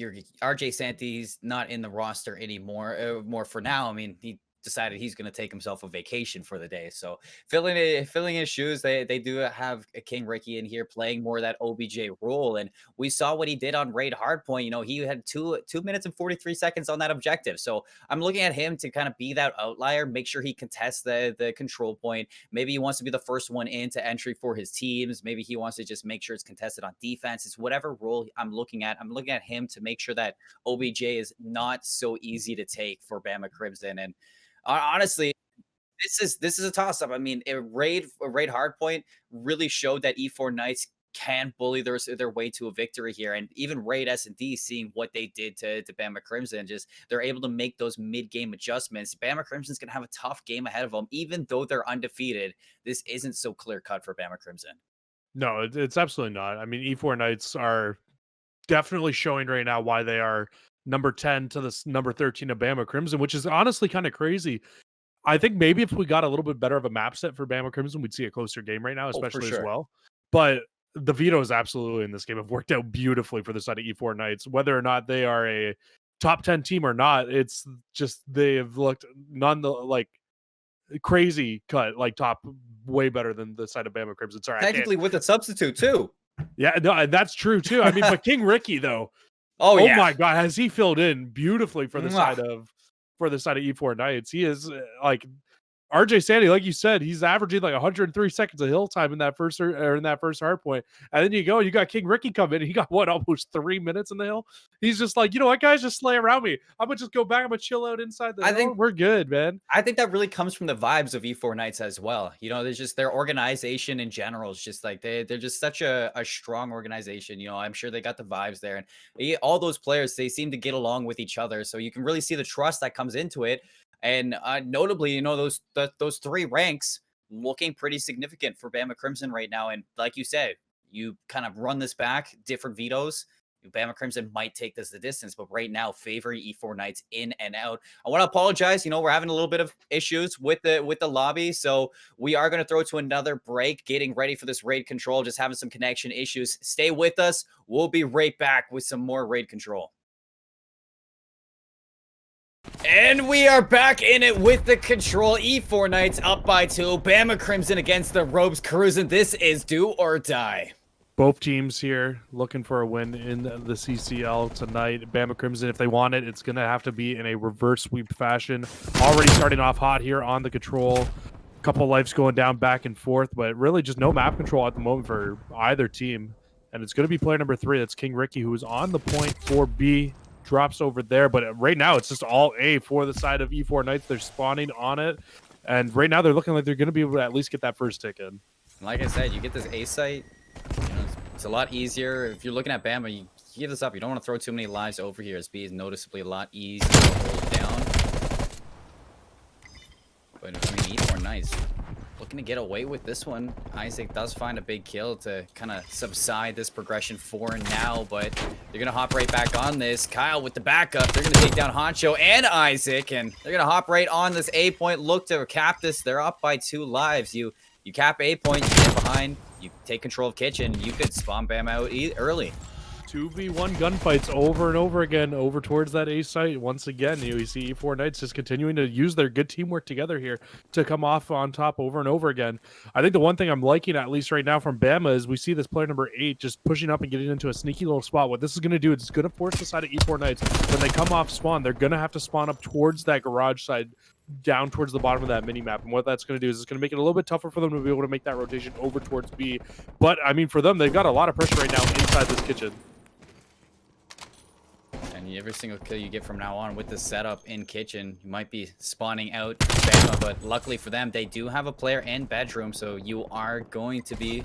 RJ Santy's not in the roster anymore. More for now. I mean, he decided he's going to take himself a vacation for the day. So filling his shoes, they do have a King Ricky in here playing more of that OBJ role. And we saw what he did on Raid Hardpoint. You know, he had 2 minutes and 43 seconds on that objective. So I'm looking at him to kind of be that outlier, make sure he contests the control point. Maybe he wants to be the first one into entry for his teams. Maybe he wants to just make sure it's contested on defense. It's whatever role I'm looking at. I'm looking at him to make sure that OBJ is not so easy to take for Bama Crimson. And honestly, this is a toss up. I mean, a raid hardpoint really showed that E4 Knights can bully their way to a victory here, and even Raid S&D seeing what they did to Bama Crimson, just they're able to make those mid game adjustments. Bama Crimson's gonna have a tough game ahead of them, even though they're undefeated. This isn't so clear cut for Bama Crimson. No, it's absolutely not. I mean, E4 Knights are definitely showing right now why they are number 10 to this number 13 of Bama Crimson, which is honestly kind of crazy. I think maybe if we got a little bit better of a map set for Bama Crimson, we'd see a closer game right now, especially as well. But the vetoes absolutely in this game have worked out beautifully for the side of E4 Knights. Whether or not they are a top 10 team or not, it's just they have looked crazy cut, like top way better than the side of Bama Crimson. Sorry, technically with a substitute too. Yeah, no, that's true too. I mean, but King Ricky though, oh yeah, my god, has he filled in beautifully for the side of E4 Knights? He is like RJ Sandy, like you said, he's averaging like 103 seconds of hill time in that first hard point. And then you got King Ricky come in and he got almost 3 minutes in the hill. He's just like, you know what, guys, just slay around me. I'm gonna just go back. I'm gonna chill out inside the hill. Think we're good, man. I think that really comes from the vibes of E4 Knights as well. You know, there's just their organization in general is just like they're just such a strong organization. You know, I'm sure they got the vibes there, and all those players, they seem to get along with each other. So you can really see the trust that comes into it. And notably, you know, those 3 ranks looking pretty significant for Bama Crimson right now. And like you said, you kind of run this back, different vetoes. Bama Crimson might take this the distance, but right now, favoring E4 Knights in and out. I want to apologize. You know, we're having a little bit of issues with the lobby, so we are going to throw to another break, getting ready for this raid control, just having some connection issues. Stay with us. We'll be right back with some more raid control. And we are back in it with the control. E4 Knights up by 2. Bama Crimson against the Ropes cruising. This is do or die. Both teams here looking for a win in the CCL tonight. Bama Crimson, if they want it, it's going to have to be in a reverse sweep fashion. Already starting off hot here on the control. Couple lives going down back and forth, but really just no map control at the moment for either team. And it's going to be player number 3. That's King Ricky, who is on the point for B. Drops over there, but right now it's just all A for the side of E4 Knights. They're spawning on it, and right now they're looking like they're going to be able to at least get that first tick in. Like I said, you get this A site, you know, it's a lot easier. If you're looking at Bama, you give this up. You don't want to throw too many lives over here, as B is noticeably a lot easier to hold down. But I mean, E4 Knights looking to get away with this one. Isaac does find a big kill to kind of subside this progression for now, but they're going to hop right back on this. Kyle with the backup. They're going to take down Honcho and Isaac, and they're going to hop right on this A point. Look to cap this. They're up by 2 lives. You cap A point, you get behind, you take control of Kitchen, you could spawn Bam out early. 2v1 gunfights over and over again over towards that A site. Once again, we see E4 Knights just continuing to use their good teamwork together here to come off on top over and over again. I think the one thing I'm liking, at least right now from Bama, is we see this player number 8 just pushing up and getting into a sneaky little spot. What this is going to do is it's going to force the side of E4 Knights. When they come off spawn, they're going to have to spawn up towards that garage side, down towards the bottom of that mini map. And what that's going to do is it's going to make it a little bit tougher for them to be able to make that rotation over towards B. But I mean, for them, they've got a lot of pressure right now inside this kitchen. And every single kill you get from now on with the setup in kitchen, you might be spawning out Bama, but luckily for them, they do have a player in bedroom, so you are going to be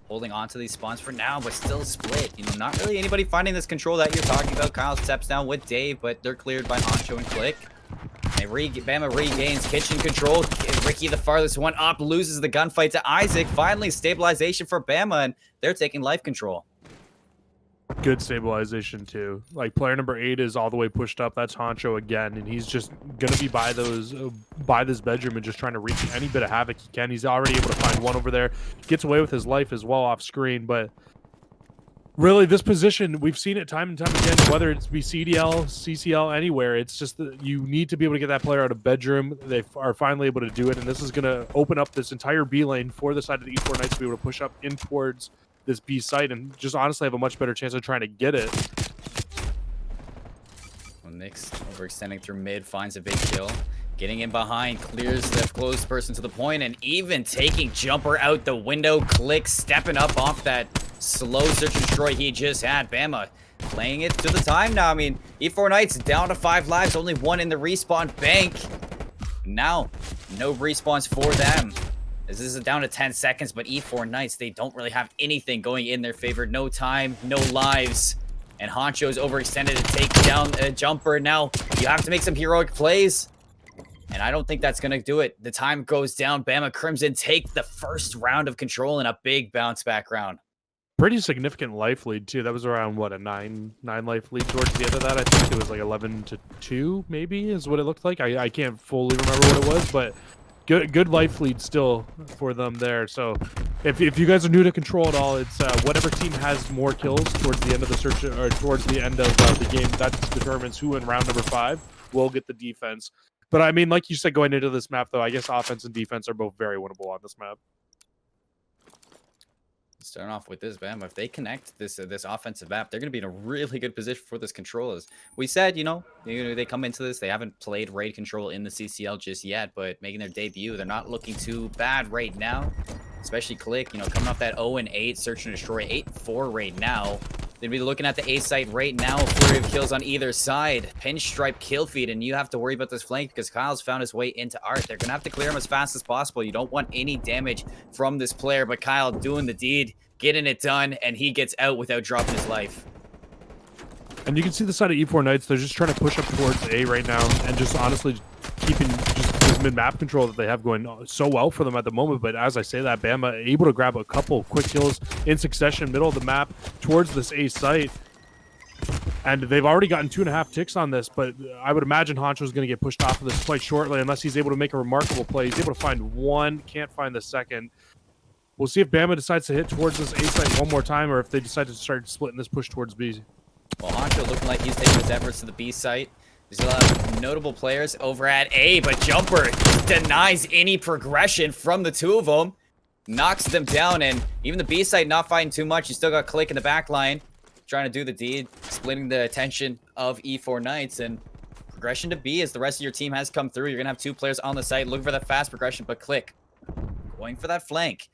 holding on to these spawns for now, but still split. You know, not really anybody finding this control that you're talking about. Kyle steps down with Dave, but they're cleared by Honcho and Click. Bama regains kitchen control. Ricky, the farthest one up, loses the gunfight to Isaac. Finally, stabilization for Bama, and they're taking life control. Good stabilization too. Like player number 8 is all the way pushed up. That's Honcho again, and he's just gonna be by those by this bedroom and just trying to wreak any bit of havoc he can. He's already able to find one over there. Gets away with his life as well off screen, but really, this position, we've seen it time and time again, whether it's be CDL, CCL, anywhere. It's just that you need to be able to get that player out of bedroom. They are finally able to do it, and this is going to open up this entire B lane for the side of the E4 Knights to be able to push up in towards this B site and just honestly have a much better chance of trying to get it. Well, Nick's overextending through mid, finds a big kill. Getting in behind, clears the close person to the point, and even taking Jumper out the window. Click, stepping up off that slow search and destroy he just had. Bama playing it to the time now. I mean, E4 Knights down to 5 lives, only 1 in the respawn bank. Now, no respawns for them. This is down to 10 seconds, but E4 Knights, they don't really have anything going in their favor. No time, no lives. And Honcho's overextended to take down a Jumper. Now, you have to make some heroic plays. And I don't think that's going to do it. The time goes down. Bama Crimson take the first round of control in a big bounce back round. Pretty significant life lead too. That was around what, a 9 life lead towards the end of that. I think it was like 11-2 maybe is what it looked like. I can't fully remember what it was, but good life lead still for them there. So if you guys are new to control at all, it's whatever team has more kills towards the end of the search or towards the end of the game, that determines who in round number 5 will get the defense. But I mean, like you said, going into this map, though, I guess offense and defense are both very winnable on this map. Starting off with this, Bama, if they connect this offensive map, they're going to be in a really good position for this control. As we said, you know, they come into this, they haven't played raid control in the CCL just yet, but making their debut, they're not looking too bad right now. Especially Click, you know, coming off that 0-8 search and destroy, 8-4 right now. They'd be looking at the A site right now, a flurry of kills on either side. Pinstripe kill feed, and you have to worry about this flank because Kyle's found his way into Art. They're going to have to clear him as fast as possible. You don't want any damage from this player, but Kyle doing the deed, getting it done, and he gets out without dropping his life. And you can see the side of E4 Knights, they're just trying to push up towards A right now and just honestly keeping just this mid-map control that they have going so well for them at the moment. But as I say that, Bama able to grab a couple quick kills in succession, middle of the map towards this A site. And they've already gotten 2.5 ticks on this, but I would imagine Honcho's going to get pushed off of this quite shortly unless he's able to make a remarkable play. He's able to find one, can't find the second. We'll see if Bama decides to hit towards this A site one more time or if they decide to start splitting this push towards B. Well, Honcho looking like he's taking his efforts to the B site. There's a lot of notable players over at A, but Jumper denies any progression from the two of them. Knocks them down, and even the B site not fighting too much. You still got Click in the back line, trying to do the deed, splitting the attention of E4 Knights, and progression to B as the rest of your team has come through. You're going to have 2 players on the site looking for that fast progression, but Click going for that flank.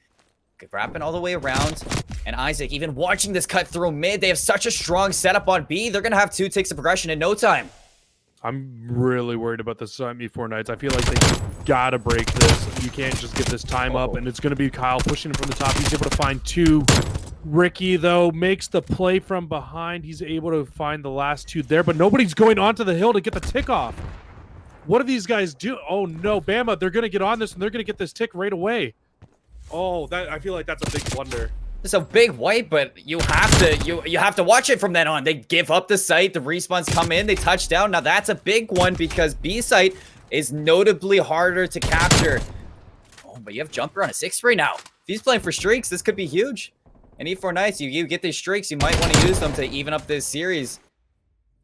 Wrapping all the way around, and Isaac even watching this cut through mid. They have such a strong setup on B. They're going to have 2 ticks of progression in no time. I'm really worried about this E4 Knights. I feel like they gotta break this. You can't just get this time up, and it's going to be Kyle pushing him from the top. He's able to find 2. Ricky, though, makes the play from behind. He's able to find the last 2 there, but nobody's going onto the hill to get the tick off. What do these guys do? Oh, no, Bama, they're going to get on this, and they're going to get this tick right away. Oh, I feel like that's a big blunder. It's a big wipe, but you have to watch it from then on. They give up the site, the respawns come in, they touch down. Now that's a big one because B site is notably harder to capture. Oh, but you have Jumper on a 6 right now. If he's playing for streaks, this could be huge. And E4 Knights, you get these streaks, you might want to use them to even up this series.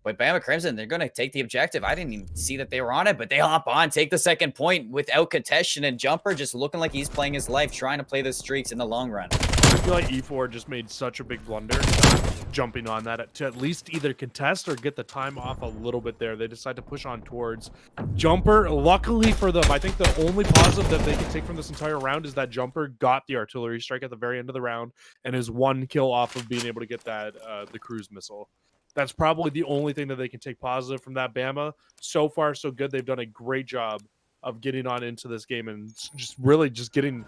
But Bama Crimson, they're going to take the objective. I didn't even see that they were on it, but they hop on, take the second point without contention, and Jumper just looking like he's playing his life, trying to play the streaks in the long run. I feel like E4 just made such a big blunder not jumping on that to at least either contest or get the time off a little bit there. They decide to push on towards Jumper. Luckily for them, I think the only positive that they can take from this entire round is that Jumper got the artillery strike at the very end of the round and is 1 kill off of being able to get that the cruise missile. That's probably the only thing that they can take positive from that. Bama, so far so good. They've done a great job of getting on into this game and just really just getting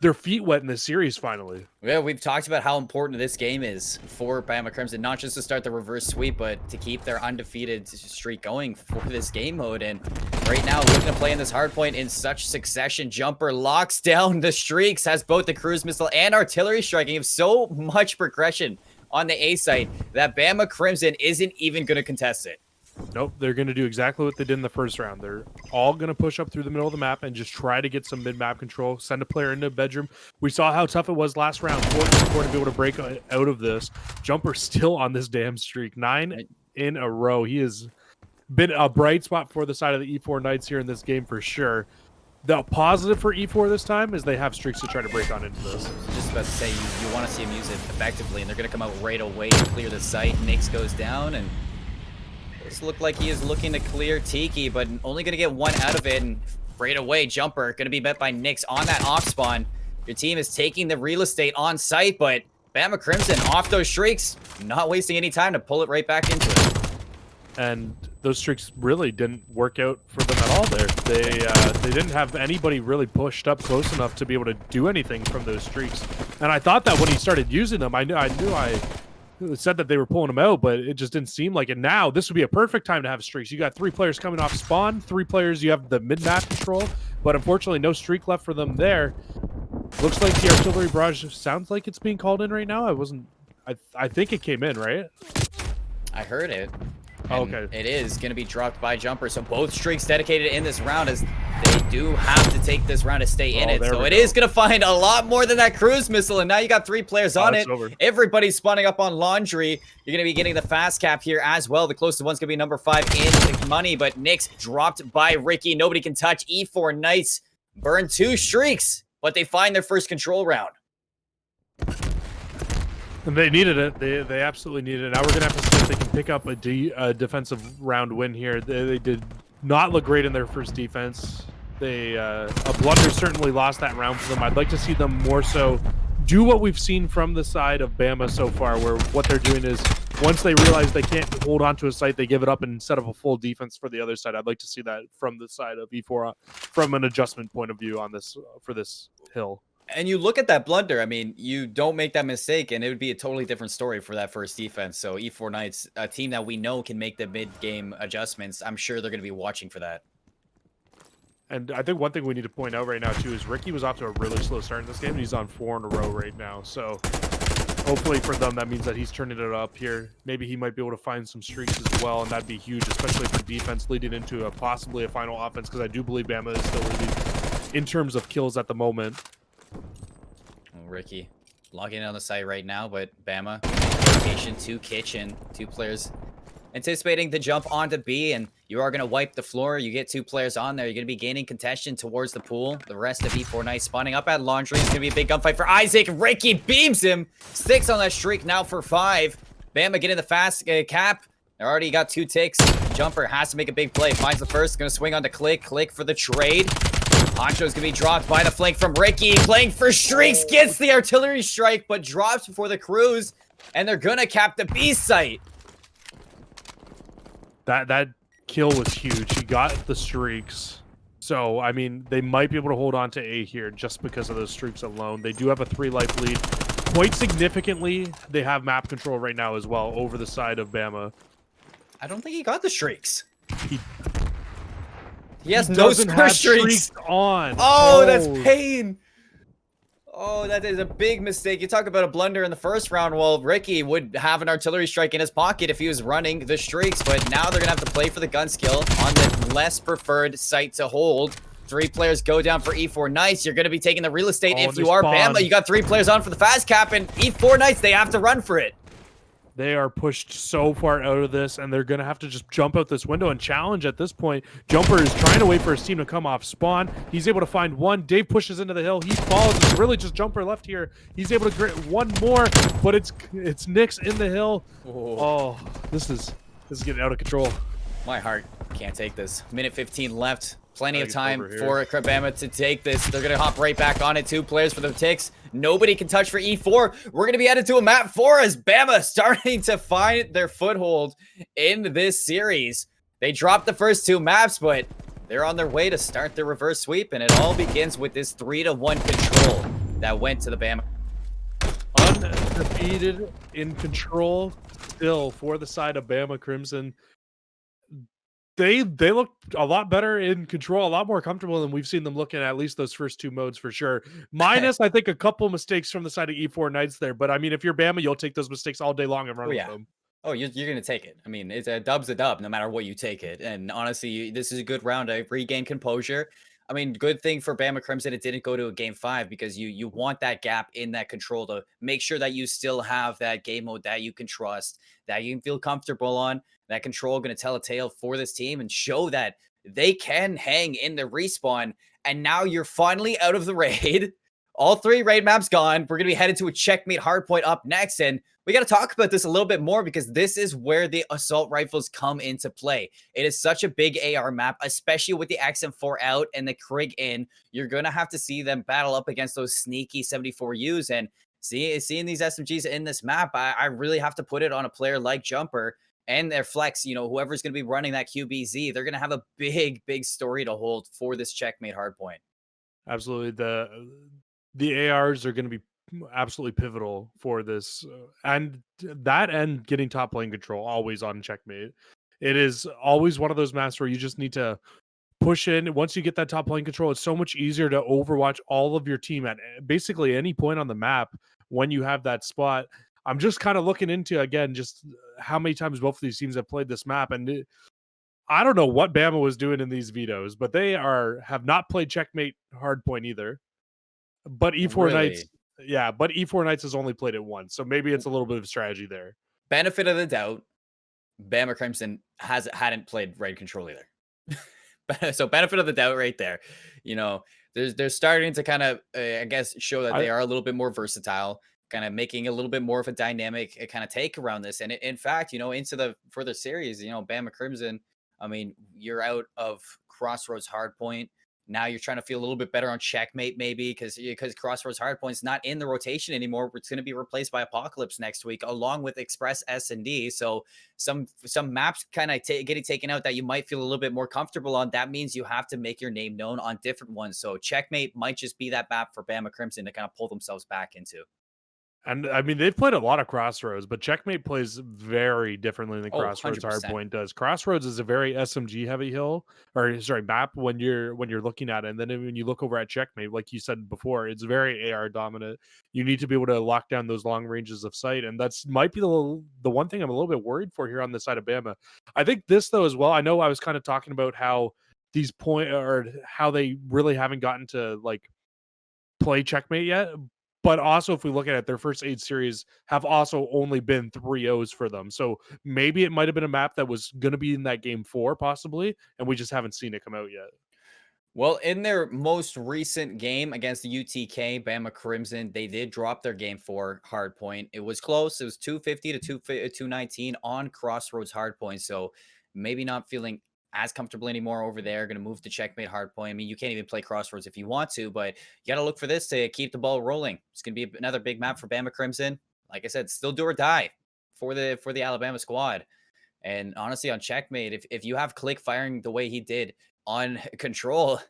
their feet wet in this series finally. Yeah, we've talked about how important this game is for Bama Crimson, not just to start the reverse sweep, but to keep their undefeated streak going for this game mode. And right now, looking to play in this hard point in such succession. Jumper locks down the streaks, has both the cruise missile and artillery striking. You have so much progression on the A site that Bama Crimson isn't even going to contest it. Nope, they're going to do exactly what they did in the first round. They're all going to push up through the middle of the map and just try to get some mid-map control, send a player into a bedroom. We saw how tough it was last round for E4 to be able to break out of this. Jumper still on this damn streak. 9 in a row. He has been a bright spot for the side of the E4 Knights here in this game for sure. The positive for E4 this time is they have streaks to try to break on into this. I was just about to say, you want to see him use it effectively, and they're going to come out right away to clear the site. Nyx goes down, and this looked like he is looking to clear Tiki, but only going to get one out of it, and right away, Jumper going to be met by Nyx on that off spawn. Your team is taking the real estate on site, but Bama Crimson off those streaks, not wasting any time to pull it right back into it. And those streaks really didn't work out for them at all there. They didn't have anybody really pushed up close enough to be able to do anything from those streaks. And I thought that when he started using them, I knew I said that they were pulling them out, but it just didn't seem like it. Now, this would be a perfect time to have streaks. You got 3 players coming off spawn, 3 players, you have the mid-map control, but unfortunately no streak left for them there. Looks like the artillery barrage sounds like it's being called in right now. I think it came in, right? I heard it. Okay. It is going to be dropped by Jumper. So both streaks dedicated in this round, as they do have to take this round to stay in it. So it is going to find a lot more than that cruise missile. And now you got 3 players on it. Over. Everybody's spawning up on Laundry. You're going to be getting the fast cap here as well. The closest one's going to be number 5 in the money. But Nyx dropped by Ricky. Nobody can touch. E4 Knights burn 2 streaks, but they find their first control round. And they needed it. They absolutely needed it. Now we're going to have to see if they can pick up a defensive round win here. They did not look great in their first defense. A blunder certainly lost that round for them. I'd like to see them more so do what we've seen from the side of Bama so far, where what they're doing is once they realize they can't hold on to a site, they give it up and set up a full defense for the other side. I'd like to see that from the side of E4 from an adjustment point of view on this for this hill. And you look at that blunder, I mean, you don't make that mistake, and it would be a totally different story for that first defense. So E4 Knights, a team that we know can make the mid-game adjustments, I'm sure they're going to be watching for that. And I think one thing we need to point out right now, too, is Ricky was off to a really slow start in this game, and he's on 4 in a row right now. So hopefully for them, that means that he's turning it up here. Maybe he might be able to find some streaks as well, and that'd be huge, especially for defense leading into possibly a final offense, because I do believe Bama is still leading in terms of kills at the moment. Ricky logging in on the site right now, but Bama location to kitchen. 2 players anticipating the jump onto B, and you are going to wipe the floor. You get 2 players on there. You're going to be gaining contention towards the pool. The rest of E4 Knights spawning up at Laundry. It's going to be a big gunfight for Isaac. Ricky beams him. 6 on that streak now for 5. Bama getting the fast cap. They already got 2 ticks. Jumper has to make a big play. Finds the first. Going to swing on to Click. Click for the trade. Honcho's gonna be dropped by the flank from Ricky. Playing for streaks, gets the artillery strike, but drops before the cruise, and they're gonna cap the B site. That kill was huge. He got the streaks. So, I mean, they might be able to hold on to A here just because of those streaks alone. They do have a 3-life lead. Quite significantly, they have map control right now as well over the side of Bama. I don't think he got the streaks. He has no score streaks on. Oh, that's pain. Oh, that is a big mistake. You talk about a blunder in the first round. Well, Ricky would have an artillery strike in his pocket if he was running the streaks, but now they're going to have to play for the gun skill on the less preferred site to hold. 3 players go down for E4 Knights. You're going to be taking the real estate if they you are spawn. Bama. You got 3 players on for the fast cap, and E4 Knights, they have to run for it. They are pushed so far out of this, and they're going to have to just jump out this window and challenge at this point. Jumper is trying to wait for his team to come off spawn. He's able to find one. Dave pushes into the hill. He falls. It's really just Jumper left here. He's able to get one more, but it's Nyx in the hill. Oh, this is getting out of control. My heart can't take this. Minute 15 left. Plenty of time for Bama to take this. They're going to hop right back on it. 2 players for the ticks. Nobody can touch for E4. We're going to be headed to a map 4 as Bama starting to find their foothold in this series. They dropped the first 2 maps, but they're on their way to start their reverse sweep, and it all begins with this 3-1 control that went to the Bama. Undefeated in control still for the side of Bama Crimson. They look a lot better in control, a lot more comfortable than we've seen them look at least those first 2 modes for sure. Minus, I think, a couple mistakes from the side of E4 Knights there. But, I mean, if you're Bama, you'll take those mistakes all day long and run with them. Oh, you're going to take it. I mean, it's a dub's a dub no matter what you take it. And honestly, this is a good round. I regain composure. I mean, good thing for Bama Crimson, it didn't go to a game 5 because you want that gap in that control to make sure that you still have that game mode that you can trust, that you can feel comfortable on. That control going to tell a tale for this team and show that they can hang in the respawn. And now you're finally out of the raid. All 3 raid maps gone. We're going to be headed to a checkmate hardpoint up next. And we got to talk about this a little bit more because this is where the assault rifles come into play. It is such a big AR map, especially with the XM4 out and the Krig in. You're going to have to see them battle up against those sneaky 74Us. And seeing these SMGs in this map, I really have to put it on a player like Jumper and their flex. You know, whoever's going to be running that QBZ, they're going to have a big story to hold for this checkmate hardpoint. Absolutely. The ARs are going to be absolutely pivotal for this, and getting top lane control always on checkmate. It is always one of those maps where you just need to push in. Once you get that top lane control, it's so much easier to overwatch all of your team at basically any point on the map when you have that spot. I'm just kind of looking into, again, just how many times both of these teams have played this map, and I don't know what Bama was doing in these vetoes, but they have not played checkmate hardpoint either. But E4 Knights, but E4 Knights has only played it once, so maybe it's a little bit of strategy there. Benefit of the doubt, Bama Crimson hadn't played raid control either. So benefit of the doubt right there. You know, they're starting to kind of, I guess, show that they are a little bit more versatile, kind of making a little bit more of a dynamic kind of take around this. And in fact, you know, into the further series, you know, Bama Crimson, I mean, you're out of Crossroads Hardpoint. Now you're trying to feel a little bit better on checkmate, maybe because Crossroads Hardpoint's not in the rotation anymore. It's going to be replaced by Apocalypse next week, along with Express S&D. So some maps kind of getting taken out that you might feel a little bit more comfortable on. That means you have to make your name known on different ones. So checkmate might just be that map for Bama Crimson to kind of pull themselves back into. And I mean, they've played a lot of Crossroads, but checkmate plays very differently than Crossroads 100%. Hardpoint does. Crossroads is a very SMG heavy map when you're looking at it. And then when you look over at checkmate, like you said before, it's very AR dominant. You need to be able to lock down those long ranges of sight. And that's might be the one thing I'm a little bit worried for here on the side of Bama. I think this though as well, I know I was kind of talking about how these how they really haven't gotten to like play checkmate yet. But also, if we look at it, their first 8 series have also only been 3-0s for them. So maybe it might have been a map that was going to be in that game 4, possibly, and we just haven't seen it come out yet. Well, in their most recent game against the UTK, Bama Crimson, they did drop their game 4 hardpoint. It was close. It was 250 to 219 on Crossroads hardpoint. So maybe not feeling as comfortable anymore over there. Going to move to checkmate hardpoint. I mean, you can't even play Crossroads if you want to, but you got to look for this to keep the ball rolling. It's going to be another big map for Bama Crimson. Like I said, still do or die for the Alabama squad. And honestly, on checkmate, if you have Click firing the way he did on control,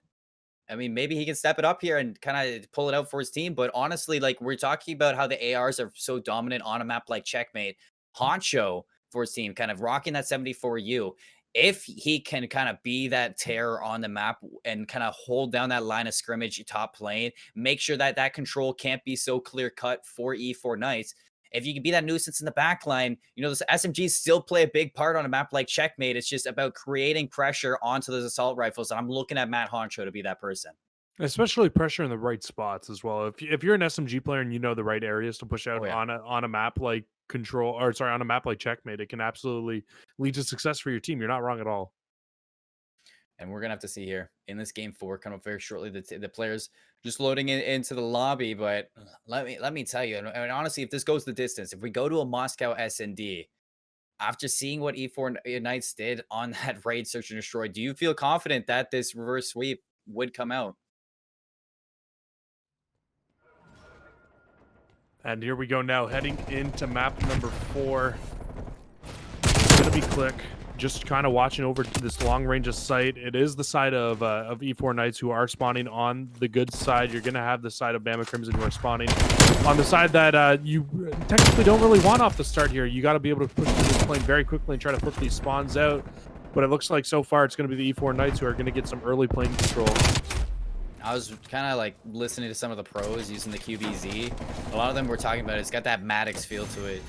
I mean, maybe he can step it up here and kind of pull it out for his team. But honestly, like we're talking about how the ARs are so dominant on a map like checkmate, Honcho for his team, kind of rocking that 74U. If he can kind of be that terror on the map and kind of hold down that line of scrimmage top lane, make sure that control can't be so clear cut for E4 Knights, if you can be that nuisance in the back line, you know, the SMGs still play a big part on a map like Checkmate. It's just about creating pressure onto those assault rifles. And I'm looking at Matt Honcho to be that person. Especially pressure in the right spots as well. If you're an SMG player and you know the right areas to push out Oh, yeah. on a map like Control, or sorry, on a map like Checkmate, it can absolutely lead to success for your team. You're not wrong at all. And we're gonna have to see here in this game 4 come up very shortly. The players just loading into the lobby, but let me tell you, and honestly, if this goes the distance, if we go to a Moscow SND, after seeing what E4 Knights did on that raid search and destroy, do you feel confident that this reverse sweep would come out? And here we go now, heading into map number 4. It's gonna be Click. Just kind of watching over to this long range of sight. It is the side of E4 Knights who are spawning on the good side. You're gonna have the side of Bama Crimson who are spawning on the side that you technically don't really want off the start here. You got to be able to push through this plane very quickly and try to flip these spawns out. But it looks like so far it's going to be the E4 Knights who are going to get some early plane control. I was kind of like listening to some of the pros using the QBZ. A lot of them were talking about it's got that Maddox feel to it.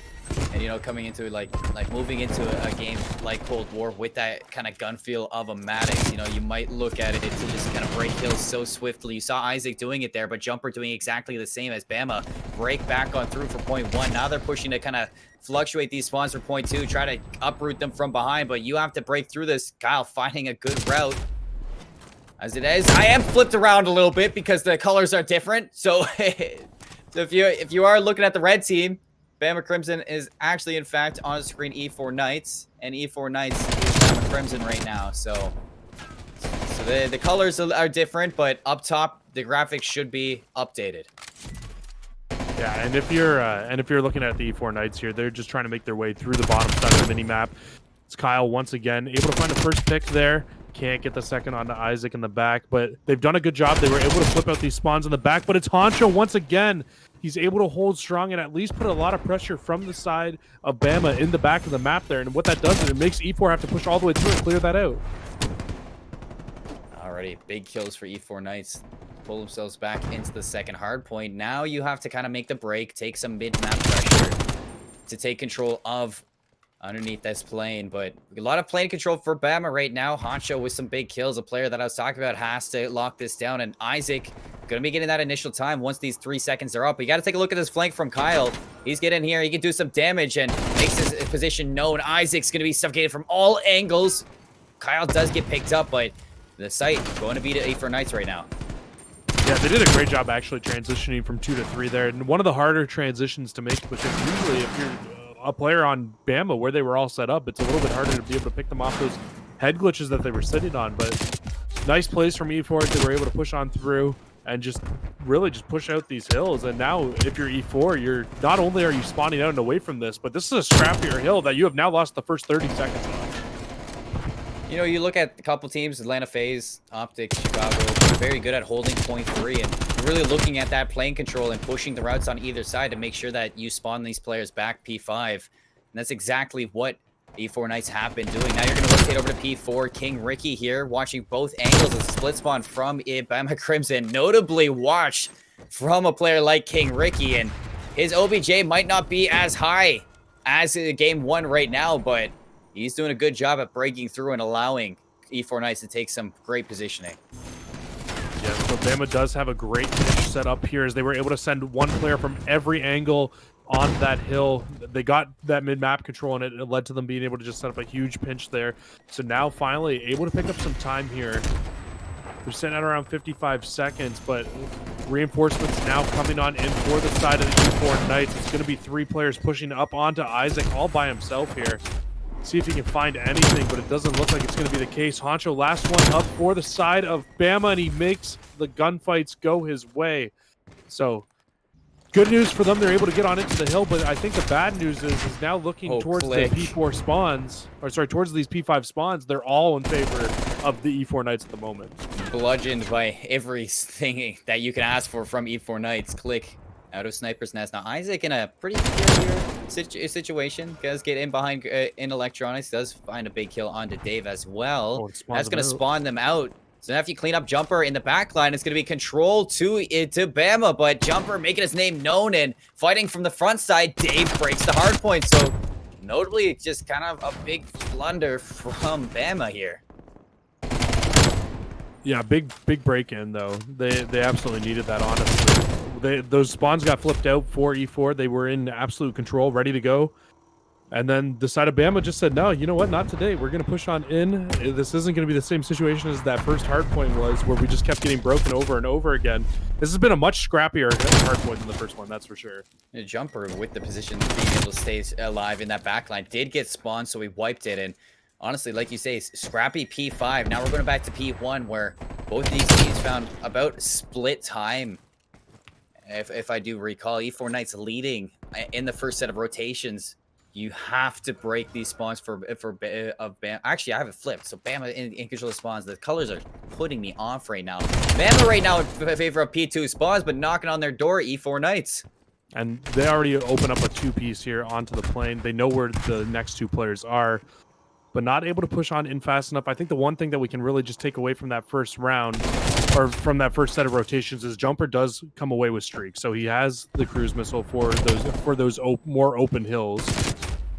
And, you know, coming into like moving into a game like Cold War with that kind of gun feel of a Maddox, you know, you might look at it to just kind of break kills so swiftly. You saw Isaac doing it there, but Jumper doing exactly the same as Bama. Break back on through for point 1. Now they're pushing to kind of fluctuate these spawns for point 2, try to uproot them from behind, but you have to break through this. Kyle finding a good route. As it is, I am flipped around a little bit because the colors are different. So, so if you are looking at the red team, Bama Crimson is actually, in fact, on screen E4 Knights, and E4 Knights is Bama Crimson right now. So the colors are different, but up top, the graphics should be updated. Yeah, and if you're looking at the E4 Knights here, they're just trying to make their way through the bottom side of the mini map. It's Kyle once again able to find the first pick there. Can't get the second onto Isaac in the back, but they've done a good job. They were able to flip out these spawns in the back, but it's Honcho once again. He's able to hold strong and at least put a lot of pressure from the side of Bama in the back of the map there. And what that does is it makes E4 have to push all the way through and clear that out. Alrighty, big kills for E4 Knights. Pull themselves back into the second hard point. Now you have to kind of make the break, take some mid-map pressure to take control of underneath this plane, but a lot of plane control for Bama right now. Honcho with some big kills. A player that I was talking about has to lock this down, and Isaac gonna be getting that initial time once these 3 seconds are up. But you got to take a look at this flank from Kyle. He's getting here. He can do some damage and makes his position known. Isaac's gonna be suffocated from all angles. Kyle does get picked up, but the site going to be to E4 Knights right now. Yeah, they did a great job actually transitioning from 2 to 3 there. And one of the harder transitions to make, because usually if you're a player on Bama where they were all set up, it's a little bit harder to be able to pick them off those head glitches that they were sitting on. But nice plays from E4. They were able to push on through and just really just push out these hills. And now if you're E4, you're not only are you spawning out and away from this, but this is a scrappier hill that you have now lost the first 30 seconds on. You know, you look at a couple teams, Atlanta FaZe, Optics, Chicago, very good at holding point 3 and really looking at that plane control and pushing the routes on either side to make sure that you spawn these players back P5. And that's exactly what E4 Knights have been doing. Now you're going to rotate over to P4. King Ricky here, watching both angles of split spawn from Bama Crimson. Notably watched from a player like King Ricky, and his OBJ might not be as high as game 1 right now, but he's doing a good job at breaking through and allowing E4 Knights to take some great positioning. Yeah, so Bama does have a great pitch set up here as they were able to send one player from every angle on that hill. They got that mid-map control, and it led to them being able to just set up a huge pinch there. So now finally able to pick up some time here. They're sitting at around 55 seconds, but reinforcements now coming on in for the side of the E4 Knights. It's going to be 3 players pushing up onto Isaac all by himself here. See if he can find anything, but it doesn't look like it's going to be the case. Honcho, last one up for the side of Bama, and he makes the gunfights go his way. So, good news for them. They're able to get on into the hill, but I think the bad news is now looking towards the P4 spawns, or sorry, towards these P5 spawns. They're all in favor of the E4 Knights at the moment. Bludgeoned by everything that you can ask for from E4 Knights. Click out of Sniper's Nest. Now, Isaac in a pretty peculiar situation. Does get in behind in electronics. Does find a big kill onto Dave as well. That's going to spawn them out So now if you clean up Jumper in the back line, it's going to be control to Bama, but Jumper making his name known and fighting from the front side. Dave breaks the hard point, so notably just kind of a big blunder from Bama here. Yeah, big break in though. They absolutely needed that, honestly. Those spawns got flipped out for E4. They were in absolute control, ready to go. And then the side of Bama just said, no, you know what? Not today. We're going to push on in. This isn't going to be the same situation as that first hard point was, where we just kept getting broken over and over again. This has been a much scrappier hard point than the first one, that's for sure. The Jumper with the position, being able to stay alive in that backline, did get spawned, so we wiped it. And honestly, like you say, scrappy P5. Now we're going back to P1, where both these teams found about split time. If I do recall, E4 Knights leading in the first set of rotations. You have to break these spawns for Bama. Actually, I have it flipped. So Bama in control of spawns. The colors are putting me off right now. Bama right now in favor of P2 spawns, but knocking on their door, E4 Knights. And they already open up a 2-piece here onto the plane. They know where the next 2 players are, but not able to push on in fast enough. I think the one thing that we can really just take away from that first round, or from that first set of rotations, is Jumper does come away with streak. So he has the cruise missile for those more open hills.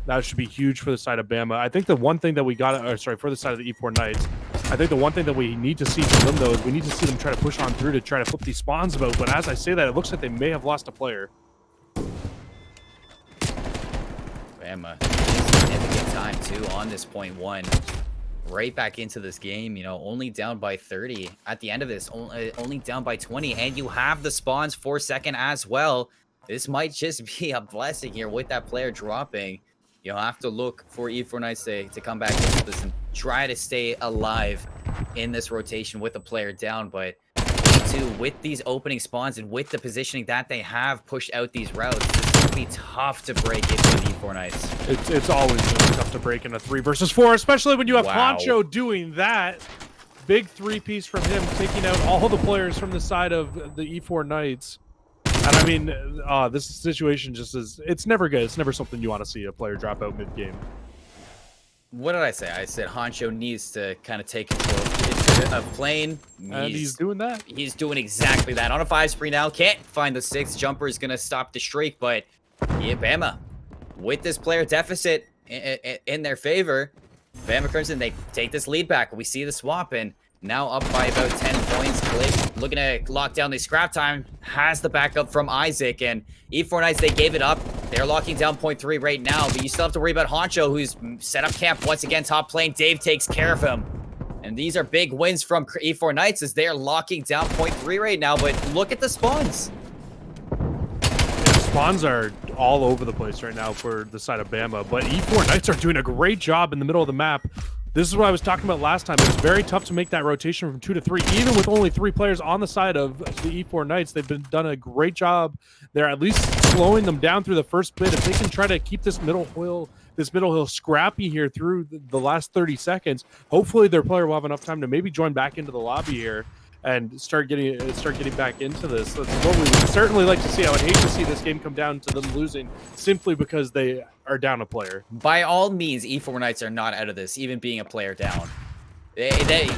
That should be huge for the side of Bama. I think the one thing that we got, for the side of the E4 Knights, I think the one thing that we need to see from them, though, is we need to see them try to push on through to try to flip these spawns about. But as I say that, it looks like they may have lost a player. Bama, significant time, too, on this point 1. Right back into this game, you know, only down by 30. At the end of this, only down by 20. And you have the spawns for second as well. This might just be a blessing here with that player dropping. You'll have to look for E4 Knights to come back into this and try to stay alive in this rotation with a player down. But E2, with these opening spawns and with the positioning that they have pushed out these routes, it's going to be tough to break it with E4 Knights. It's always going to be tough to break in a 3 versus 4, especially when you have Honcho doing that. Big 3-piece from him, taking out all the players from the side of the E4 Knights. And I mean, this situation just it's never good. It's never something you want to see a player drop out mid-game. What did I say? I said Honcho needs to kind of take control of plane. And he's doing that. He's doing exactly that. On a 5 spree now. Can't find the 6. Jumper is going to stop the streak, but yeah, Bama, with this player deficit in their favor, Bama Crimson, they take this lead back. We see the swap, and now up by about 10 points. Click looking to lock down the scrap time. Has the backup from Isaac, and E4 Knights, they gave it up. They're locking down point 3 right now, but you still have to worry about Honcho, who's set up camp once again top plane. Dave takes care of him. And these are big wins from E4 Knights as they are locking down point 3 right now, but look at the spawns. Yeah, spawns are all over the place right now for the side of Bama, but E4 Knights are doing a great job in the middle of the map. This is what I was talking about last time. It's very tough to make that rotation from 2 to 3, even with only 3 players on the side of the E4 Knights. They've done a great job. They're at least slowing them down through the first bit. If they can try to keep this middle hill scrappy here through the last 30 seconds, hopefully their player will have enough time to maybe join back into the lobby here and start getting back into this. That's what we would certainly like to see. I would hate to see this game come down to them losing simply because they are down a player. By all means, E4 Knights are not out of this, even being a player down.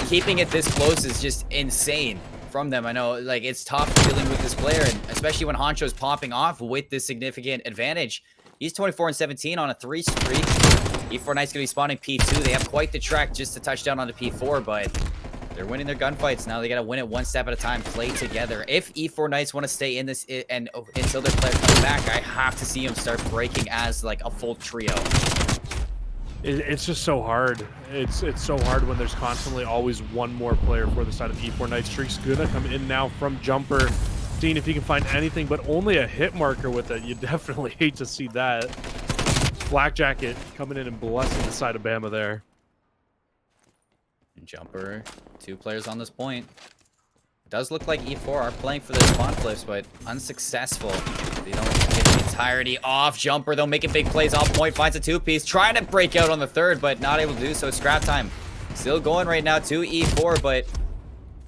Keeping it this close is just insane from them. I know, like, it's tough dealing with this player, and especially when Honcho's popping off with this significant advantage. He's 24-17 on a 3 streak. E4 Knights gonna be spawning P2. They have quite the trek just to touch down onto P4, but they're winning their gunfights. Now they got to win it one step at a time, play together. If E4 Knights want to stay in this and until their player comes back, I have to see them start breaking as like a full trio. It's just so hard. It's so hard when there's constantly always one more player for the side of E4 Knights. Streak's gonna come in now from Jumper, seeing if he can find anything, but only a hit marker with it. You definitely hate to see that. Black Jacket coming in and blessing the side of Bama there. Jumper, 2 players on this point. It does look like E4 are playing for the spawn flips, but unsuccessful. They don't get the entirety off. Jumper, though, making big plays off point, finds a 2-piece, trying to break out on the 3rd, but not able to do so. Scrap time still going right now to E4, but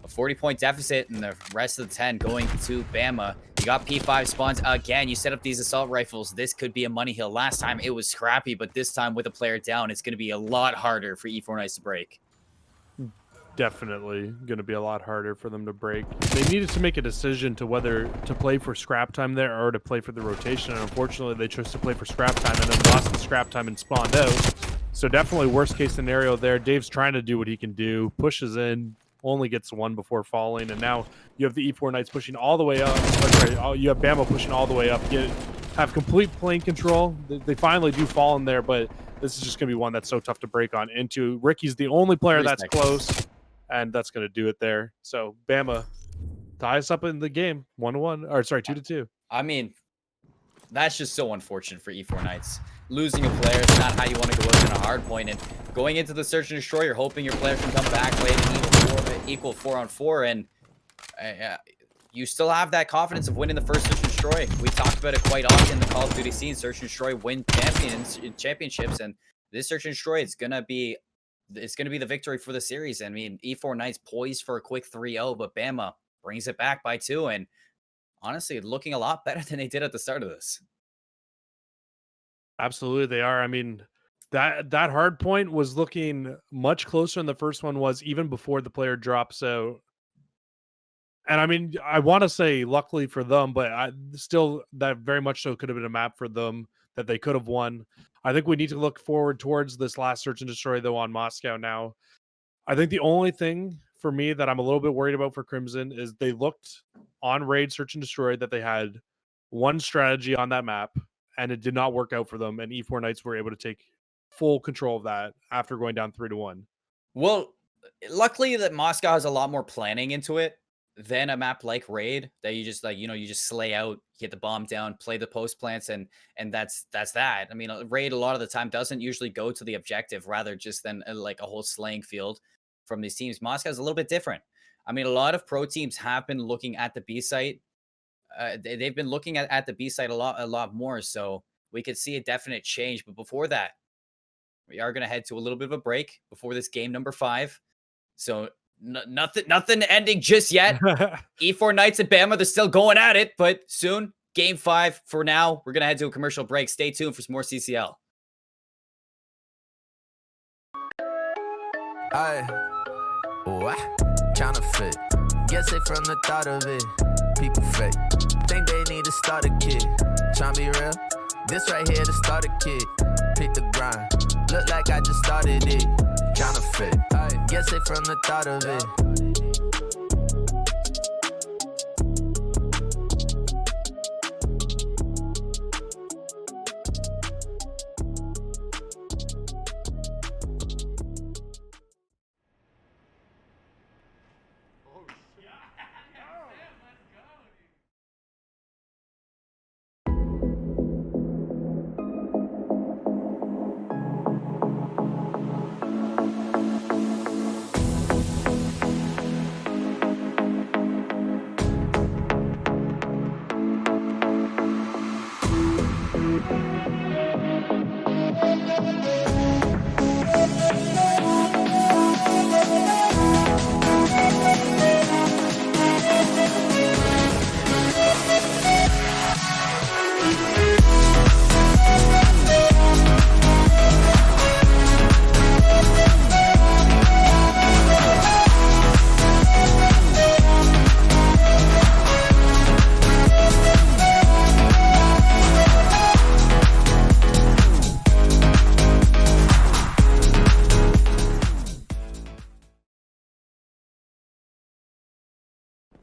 a 40-point deficit, and the rest of the 10 going to Bama. You got P5 spawns again. You set up these assault rifles. This could be a money hill. Last time it was scrappy, but this time with a player down, it's going to be a lot harder for E4 Knights to break. definitely going to be a lot harder for them to break. They needed to make a decision to whether to play for scrap time there or to play for the rotation, and unfortunately they chose to play for scrap time and then lost the scrap time and spawned out. So definitely worst case scenario there. Dave's trying to do what he can do, pushes in, only gets one before falling, and now you have the E4 Knights pushing all the way up. Sorry, you have Bama pushing all the way up. Have complete plane control. They finally do fall in there, but this is just going to be one that's so tough to break on into. Ricky's the only player that's close, and that's going to do it there. So Bama ties up in the game, 1-1, or sorry, 2-2. I mean, that's just so unfortunate for E4 Knights. Losing a player is not how you want to go out in a hard point, and going into the search and destroy, you're hoping your player can come back, play an equal 4-on-4, and you still have that confidence of winning the first search and destroy. We talked about it quite often in the Call of Duty scene. Search and destroy win championships, and this search and destroy is gonna be the victory for the series. I mean, E4 Knights poised for a quick 3-0, but Bama brings it back by 2, and honestly, looking a lot better than they did at the start of this. Absolutely, they are. I mean, that hard point was looking much closer than the first one was, even before the player dropped. So, and I mean, I want to say luckily for them, but still, that very much so could have been a map for them that they could have won. I think we need to look forward towards this last search and destroy, though, on Moscow now. I think the only thing for me that I'm a little bit worried about for Crimson is they looked on raid search and destroy that they had one strategy on that map, and it did not work out for them, and E4 Knights were able to take full control of that after going down 3-1. Well, luckily that Moscow has a lot more planning into it than a map like Raid, that you just you just slay out, get the bomb down, play the post plants, and that's that. I mean, Raid a lot of the time doesn't usually go to the objective, rather just than like a whole slaying field from these teams. Moscow's a little bit different. I mean, a lot of pro teams have been looking at the B site. They've been looking at the B site a lot more, so we could see a definite change. But before that, we are going to head to a little bit of a break before this game number 5. So nothing ending just yet. E4 Knights and Bama, they're still going at it, but soon, game 5. For now, we're going to head to a commercial break. Stay tuned for some more CCL. Counterfeit. Guess it from the thought of it. People fake. Think they need to start a kid. Tryna be real. This right here to start a kid. Pick the grind. Look like I just started it. Counterfeit. Guess it from the thought of it.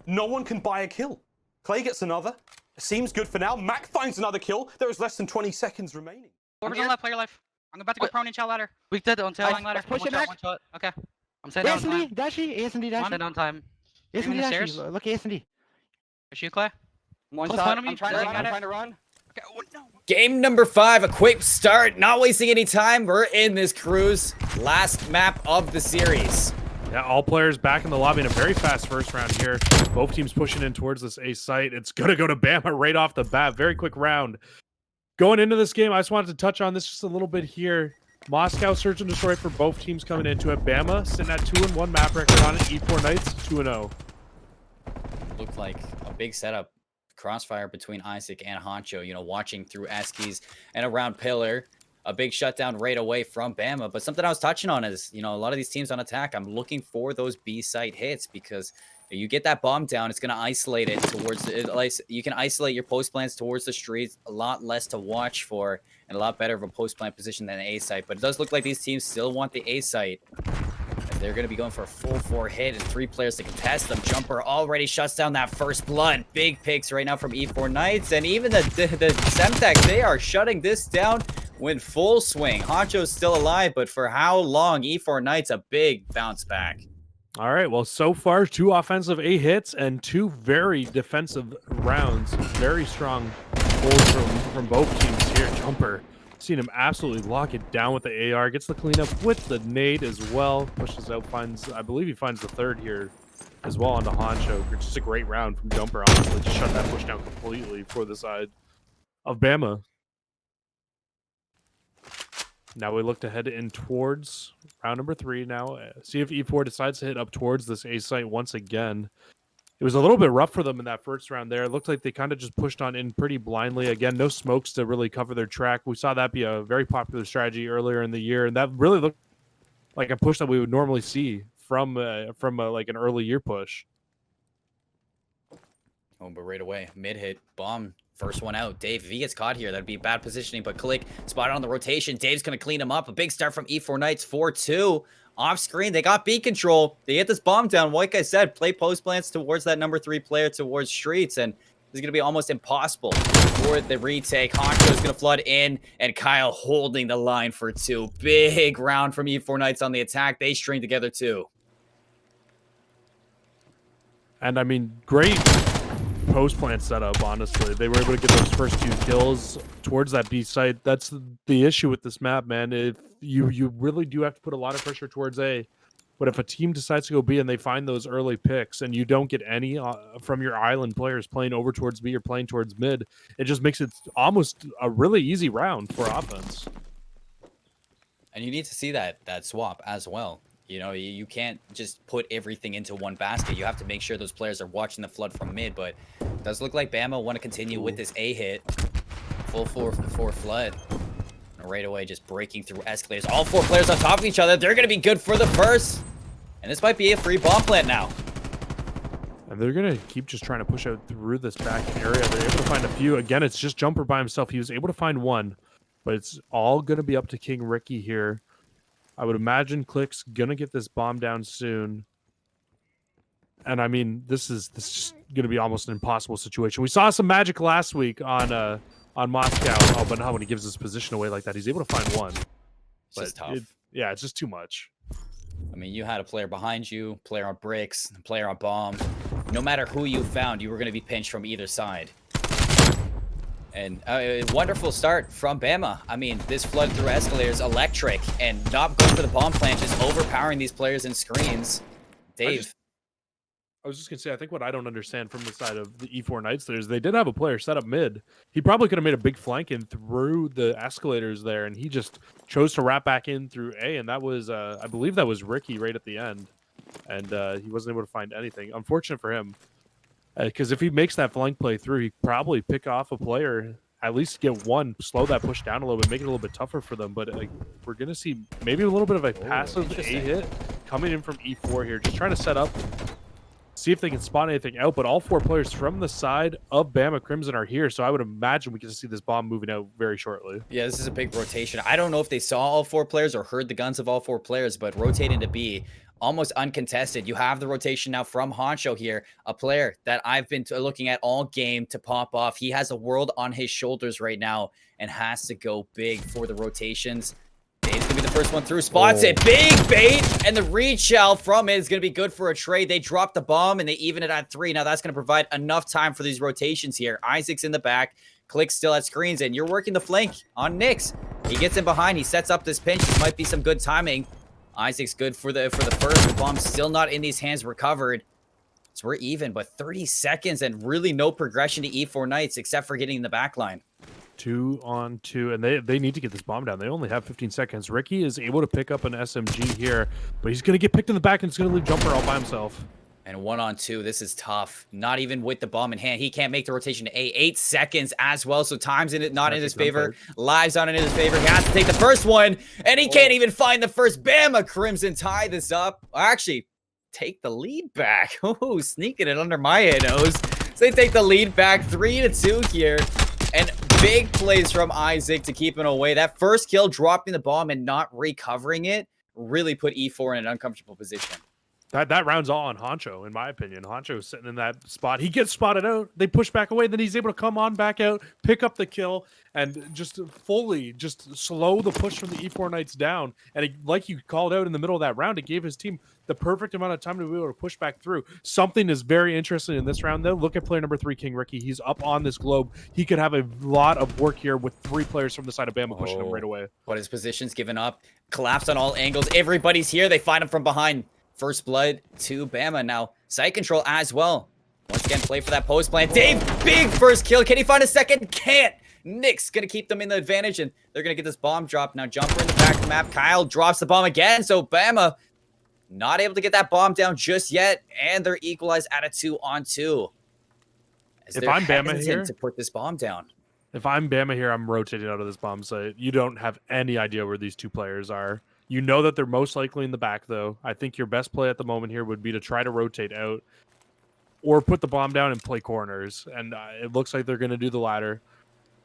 No one can buy a kill. Clay gets another. Seems good for now. Mac finds another kill. There is less than 20 seconds remaining. Orbital on left, player left. I'm about to go prone and chow ladder. We did it on tail. Flying ladder. Push it One back. shot. Okay. I'm saying down time. Dashy, ASD, Dashy. Stay down time. ASD, the Dashy. stairs. Look, ASD. Push you, Clay. One Close shot. behind me. I'm trying to run. Got I'm it. trying to run. Okay. Oh, no. Game number 5, a quick start, not wasting any time. We're in this cruise. Last map of the series. Yeah, all players back in the lobby in a very fast first round here. Both teams pushing in towards this A site. It's going to go to Bama right off the bat. Very quick round. Going into this game, I just wanted to touch on this just a little bit here. Moscow search and destroy for both teams coming into it. Bama sitting at 2-1 map record on it. E4 Knights 2-0. Looked like a big setup. Crossfire between Isaac and Honcho, watching through Eskies and around Pillar. a big shutdown right away from Bama. But something I was touching on is, a lot of these teams on attack, I'm looking for those B site hits because you get that bomb down, it's going to isolate it towards you can isolate your post plants towards the streets, a lot less to watch for and a lot better of a post plant position than an A site. But it does look like these teams still want the A site. They're going to be going for a full 4 hit and 3 players to contest them. Jumper already shuts down that first blood. Big picks right now from E4 Knights. And even the Semtex, they are shutting this down with full swing. Honcho's still alive, but for how long? E4 Knights, a big bounce back. All right, well, so far, 2 offensive A hits and 2 very defensive rounds. Very strong holds from both teams here. Jumper, seen him absolutely lock it down with the AR. Gets the cleanup with the nade as well. Pushes out, I believe he finds the 3rd here as well onto Honcho. Just a great round from Jumper, honestly. Just shut that push down completely for the side of Bama. Now we look to head in towards round number 3 now. See if E4 decides to hit up towards this A site once again. It was a little bit rough for them in that first round there. It looked like they kind of just pushed on in pretty blindly. Again, no smokes to really cover their track. We saw that be a very popular strategy earlier in the year, and that really looked like a push that we would normally see from like an early year push. Oh, but right away, mid hit, bomb. First one out. Dave, if he gets caught here, that'd be bad positioning, but Click spotted on the rotation. Dave's going to clean him up. A big start from E4 Knights, 4-2. Off screen, they got B control. They get this bomb down. Like I said, play post plants towards that number 3 player towards streets, and this is going to be almost impossible for the retake. Honcho's going to flood in, and Kyle holding the line for 2. Big round from E4 Knights on the attack. They string together too. And I mean, great post plant setup, honestly. They were able to get those first 2 kills towards that B site. That's the issue with this map, man. If you really do have to put a lot of pressure towards A, but if a team decides to go B and they find those early picks and you don't get any from your island players playing over towards B or playing towards mid, it just makes it almost a really easy round for offense. And you need to see that swap as well. You can't just put everything into one basket. You have to make sure those players are watching the flood from mid, but it does look like Bama want to continue with this A hit. Full 4 flood. And right away, just breaking through escalators. All 4 players on top of each other. They're going to be good for the first. And this might be a free bomb plant now. And they're going to keep just trying to push out through this back area. They're able to find a few. Again, it's just Jumper by himself. He was able to find 1, but it's all going to be up to King Ricky here. I would imagine Click's gonna get this bomb down soon. And I mean, this is just gonna be almost an impossible situation. We saw some magic last week on Moscow. Oh, but not when he gives his position away like that. He's able to find 1. It's just tough. It's just too much. I mean, you had a player behind you, player on bricks, player on bomb. No matter who you found, you were gonna be pinched from either side. And a wonderful start from Bama. I mean, this flood through escalators, electric, and not going for the bomb plant, just overpowering these players in screens. Dave. I was just going to say, I think what I don't understand from the side of the E4 Knights there is they did have a player set up mid. He probably could have made a big flank in through the escalators there, and he just chose to wrap back in through A, and that was, I believe that was Ricky right at the end. And he wasn't able to find anything. Unfortunate for him. Because if he makes that flank play through, he'd probably pick off a player, at least get 1, slow that push down a little bit, make it a little bit tougher for them. But we're going to see maybe a little bit of a passive A hit coming in from E4 here, just trying to set up, see if they can spot anything out. But all 4 players from the side of Bama Crimson are here, so I would imagine we can see this bomb moving out very shortly. Yeah, this is a big rotation. I don't know if they saw all 4 players or heard the guns of all 4 players, but rotating to B, almost uncontested. You have the rotation now from Honcho here, a player that I've been looking at all game to pop off. He has a world on his shoulders right now and has to go big for the rotations. Dave's gonna be the first one through, spots it, big bait, and the read shell from it is gonna be good for a trade. They drop the bomb and they even it at 3. Now that's gonna provide enough time for these rotations here. Isaac's in the back, Click still at screens, and you're working the flank on Nyx. He gets in behind, he sets up this pinch. This might be some good timing. Isaac's good for the first. The bomb's still not in these hands, recovered. So we're even, but 30 seconds and really no progression to E4 Knights except for getting in the back line. 2 on 2, and they need to get this bomb down. They only have 15 seconds. Ricky is able to pick up an SMG here, but he's going to get picked in the back, and it's going to leave Jumper all by himself. And 1-on-2, this is tough. Not even with the bomb in hand. He can't make the rotation to A. 8 seconds as well, so time's in it, not in his favor. Lives on in his favor. He has to take the first one, and he can't even find the first. Bama Crimson tie this up. Actually, take the lead back. Oh, sneaking it under my nose. So they take the lead back 3-2 here. And big plays from Isaac to keep him away. That first kill, dropping the bomb and not recovering it, really put E4 in an uncomfortable position. That round's all on Honcho, in my opinion. Honcho's sitting in that spot. He gets spotted out. They push back away. Then he's able to come on back out, pick up the kill, and just fully just slow the push from the E4 Knights down. And it, like you called out in the middle of that round, it gave his team the perfect amount of time to be able to push back through. Something is very interesting in this round, though. Look at player number 3, King Ricky. He's up on this globe. He could have a lot of work here with 3 players from the side of Bama pushing him right away. But his position's given up. Collapsed on all angles. Everybody's here. They find him from behind. First blood to Bama. Now, site control as well. Once again, play for that post plant. Dave, big first kill. Can he find a second? Can't. Nick's going to keep them in the advantage, and they're going to get this bomb drop. Now, Jumper in the back of the map. Kyle drops the bomb again, so Bama not able to get that bomb down just yet, and they're equalized at a 2-on-2. If I'm Bama here, to put this bomb down. If I'm Bama here, I'm rotating out of this bomb site. You don't have any idea where these 2 players are. You know that they're most likely in the back, though. I think your best play at the moment here would be to try to rotate out or put the bomb down and play corners. And it looks like they're going to do the latter.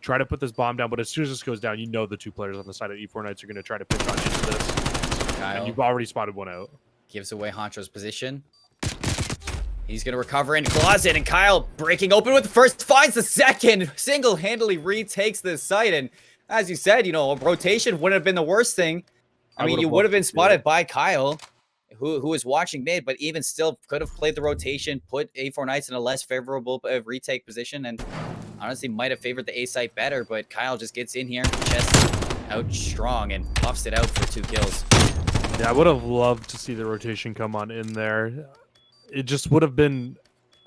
Try to put this bomb down, but as soon as this goes down, you know the 2 players on the side of E4 Knights are going to try to pitch on into this. Kyle and you've already spotted one out. Gives away Honcho's position. He's going to recover in closet, and Kyle breaking open with the first, finds the second, single-handedly retakes this site. And as you said, you know, a rotation wouldn't have been the worst thing. I mean, you would have been spotted by Kyle, who was watching mid, but even still could have played the rotation, put A4 Knights in a less favorable retake position, and honestly might have favored the A site better, but Kyle just gets in here, chest out strong, and puffs it out for 2 kills. Yeah, I would have loved to see the rotation come on in there. It just would have been...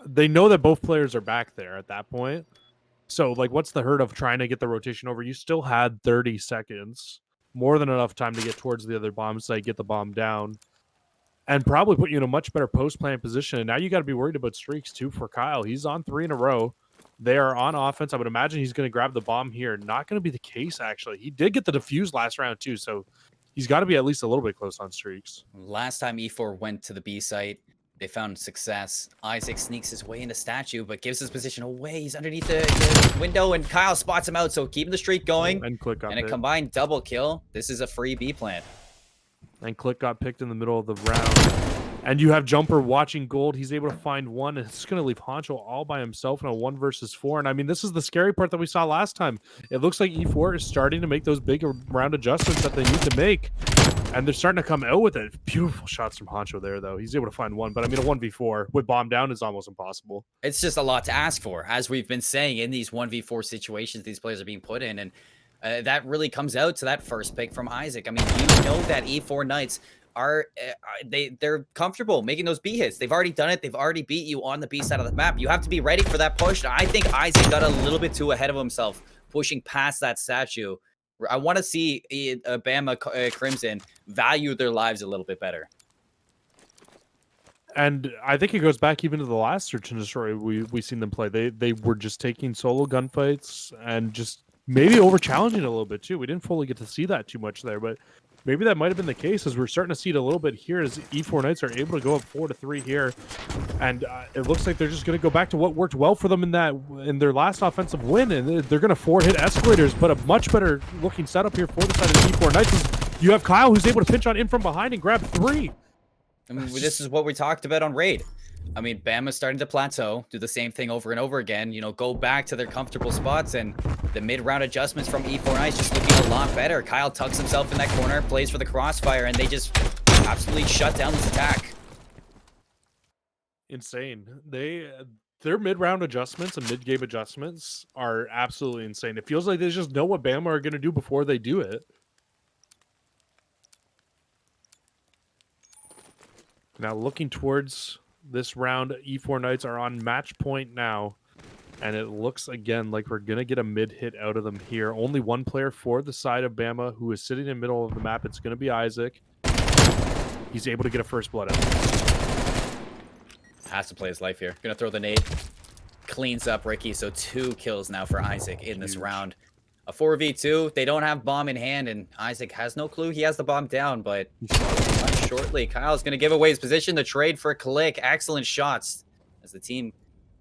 They know that both players are back there at that point. So, like, what's the hurt of trying to get the rotation over? You still had 30 seconds. More than enough time to get towards the other bomb site, get the bomb down, and probably put you in a much better post-plant position. And now you got to be worried about streaks, too, for Kyle. He's on 3 in a row. They are on offense. I would imagine he's going to grab the bomb here. Not going to be the case, actually. He did get the defuse last round, too, so he's got to be at least a little bit close on streaks. Last time E4 went to the B site, they found success. Isaac sneaks his way into statue, but gives his position away. He's underneath the window, and Kyle spots him out, so keeping the streak going. And Click got and a combined double kill. This is a free B plant. And Click got picked in the middle of the round. And you have Jumper watching gold. He's able to find one, and it's going to leave Honcho all by himself in a 1 versus 4. And I mean, this is the scary part that we saw last time. It looks like E4 is starting to make those big round adjustments that they need to make. And they're starting to come out with it. Beautiful shots from Honcho there, though. He's able to find one. But I mean, a 1v4 with bomb down is almost impossible. It's just a lot to ask for. As we've been saying, in these 1v4 situations these players are being put in. And that really comes out to that first pick from Isaac. I mean, you know that E4 Knights are they're comfortable making those B hits. They've already done it. They've already beat you on the B side of the map. You have to be ready for that push. I think Isaac got a little bit too ahead of himself, pushing past that statue. I want to see Bama Crimson value their lives a little bit better. And I think it goes back even to the last Search and Destroy we seen them play. They were just taking solo gunfights and just maybe over challenging a little bit too. We didn't fully get to see that too much there, but maybe that might have been the case, as we're starting to see it a little bit here as E4 Knights are able to go up 4-3 here. And it looks like they're just going to go back to what worked well for them in their last offensive win. And they're going to 4-hit Escalators, but a much better looking setup here for the side of E4 Knights is you have Kyle, who's able to pinch on in from behind and grab 3. I mean, this is what we talked about on Raid. I mean, Bama's starting to plateau, do the same thing over and over again, you know, go back to their comfortable spots, and the mid-round adjustments from E4 Knights just looking a lot better. Kyle tucks himself in that corner, plays for the crossfire, and they just absolutely shut down this attack. Insane. Their mid-round adjustments and mid-game adjustments are absolutely insane. It feels like they just know what Bama are going to do before they do it. Now looking towards this round, E4 Knights are on match point now. And it looks, again, like we're going to get a mid-hit out of them here. Only one player for the side of Bama who is sitting in the middle of the map. It's going to be Isaac. He's able to get a first blood out. Has to play his life here. Gonna throw the nade. Cleans up Ricky, so 2 kills now for Isaac in this round. A 4v2. They don't have bomb in hand, and Isaac has no clue he has the bomb down, but shortly, Kyle's gonna give away his position. The trade for Click. Excellent shots as the team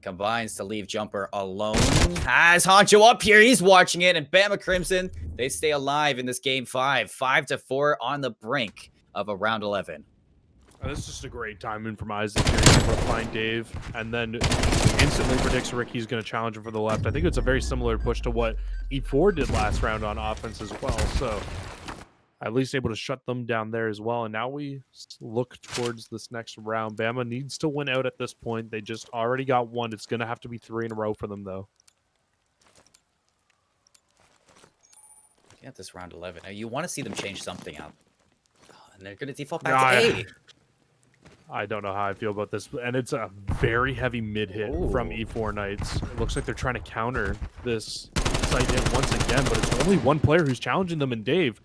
combines to leave Jumper alone. Has Honcho up here. He's watching it, and Bama Crimson, they stay alive in this game 5. 5-4 on the brink of a round 11. This is just a great timing from Isaac here. He's able to find Dave and then instantly predicts Ricky's going to challenge him for the left. I think it's a very similar push to what E4 did last round on offense as well. So at least able to shut them down there as well. And now we look towards this next round. Bama needs to win out at this point. They just already got 1. It's going to have to be 3 in a row for them, though. At this round 11, now you want to see them change something up. And they're going to default back to A. I don't know how I feel about this, and it's a very heavy mid hit from E4 Knights. It looks like they're trying to counter this side hit once again, but it's only one player who's challenging them, and Dave.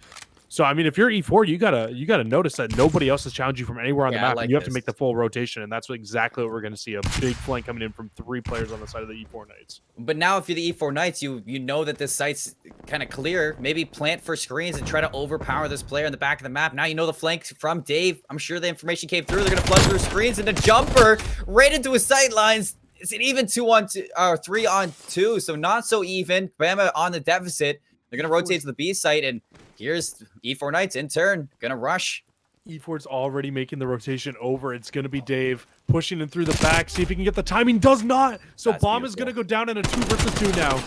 So I mean, if you're E4, you gotta notice that nobody else is challenging you from anywhere on the map, and you have to make the full rotation, and that's exactly what we're going to see—a big flank coming in from 3 players on the side of the E4 Knights. But now, if you're the E4 Knights, you know that this site's kind of clear. Maybe plant for screens and try to overpower this player in the back of the map. Now you know the flank from Dave. I'm sure the information came through. They're going to flood through screens, and the Jumper right into his sight lines. It's an even 2-on-2 or 3-on-2, so not so even. Bama on the deficit. They're going to rotate to the B site, and here's E4 Knights in turn. Going to rush. E4's already making the rotation over. It's going to be Dave pushing in through the back. See if he can get the timing. Does not. So Bomb is going to go down in a 2 versus 2 now.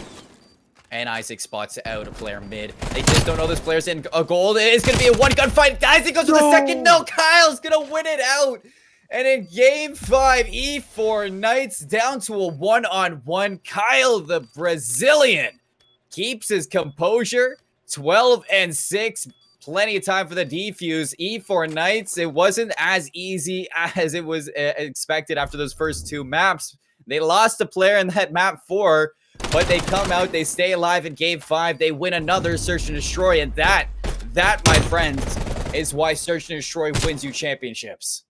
And Isaac spots out a player mid. They just don't know this player's in a gold. It's going to be a 1-gun fight. Isaac goes for the second. No, Kyle's going to win it out. And in game 5, E4 Knights down to a 1-on-1. Kyle, the Brazilian, keeps his composure. 12-6. Plenty of time for the defuse. E4 Knights, it wasn't as easy as it was expected after those first 2 maps. They lost a player in that map 4, but they come out, they stay alive in game 5. They win another Search and Destroy, and that, my friends, is why Search and Destroy wins you championships.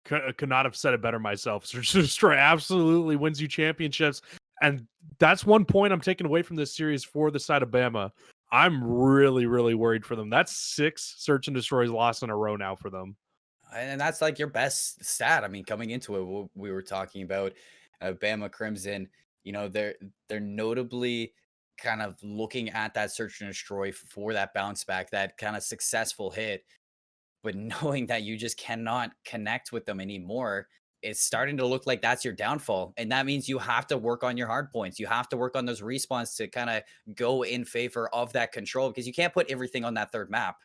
Could not have said it better myself. Search and Destroy absolutely wins you championships, and that's one point I'm taking away from this series for the side of Bama. I'm really, really worried for them. That's 6 Search and Destroys lost in a row now for them. And that's like your best stat. I mean, coming into it, we were talking about Bama Crimson. You know, they're notably kind of looking at that Search and Destroy for that bounce back, that kind of successful hit. But knowing that you just cannot connect with them anymore, it's starting to look like that's your downfall. And that means you have to work on your hard points. You have to work on those respawns to kind of go in favor of that control, because you can't put everything on that 3rd map.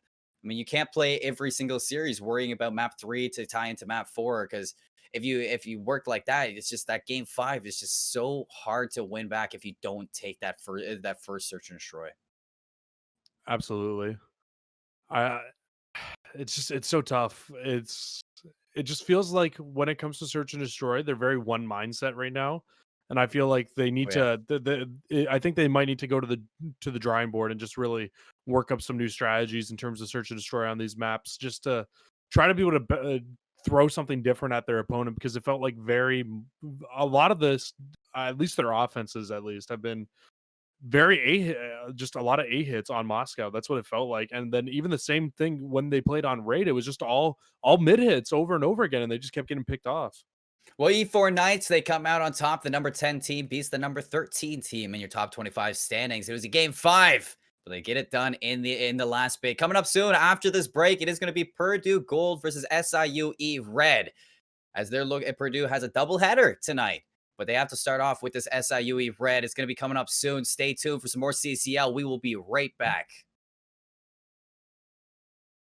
I mean, you can't play every single series worrying about map 3 to tie into map 4, because if you work like that, it's just that game 5 is just so hard to win back if you don't take that first Search and Destroy. Absolutely. It's so tough. It just feels like when it comes to Search and Destroy, they're very one mindset right now, and I feel like they need I think they might need to go to the drawing board and just really work up some new strategies in terms of Search and Destroy on these maps, just to try to be able to throw something different at their opponent, because it felt like a lot of this, at least their offenses at least, have been very just a lot of A hits on Moscow. That's what it felt like. And then even the same thing when they played on Raid, it was just all mid hits over and over again, and they just kept getting picked off. Well, E4 Knights, they come out on top. The number 10 team beats the number 13 team in your top 25 standings. It was a game 5, but they get it done in the last bit. Coming up soon after this break, it is going to be Purdue Gold versus SIUE Red, as they're looking at Purdue has a doubleheader tonight. But they have to start off with this SIUE Red. It's going to be coming up soon. Stay tuned for some more CCL. We will be right back.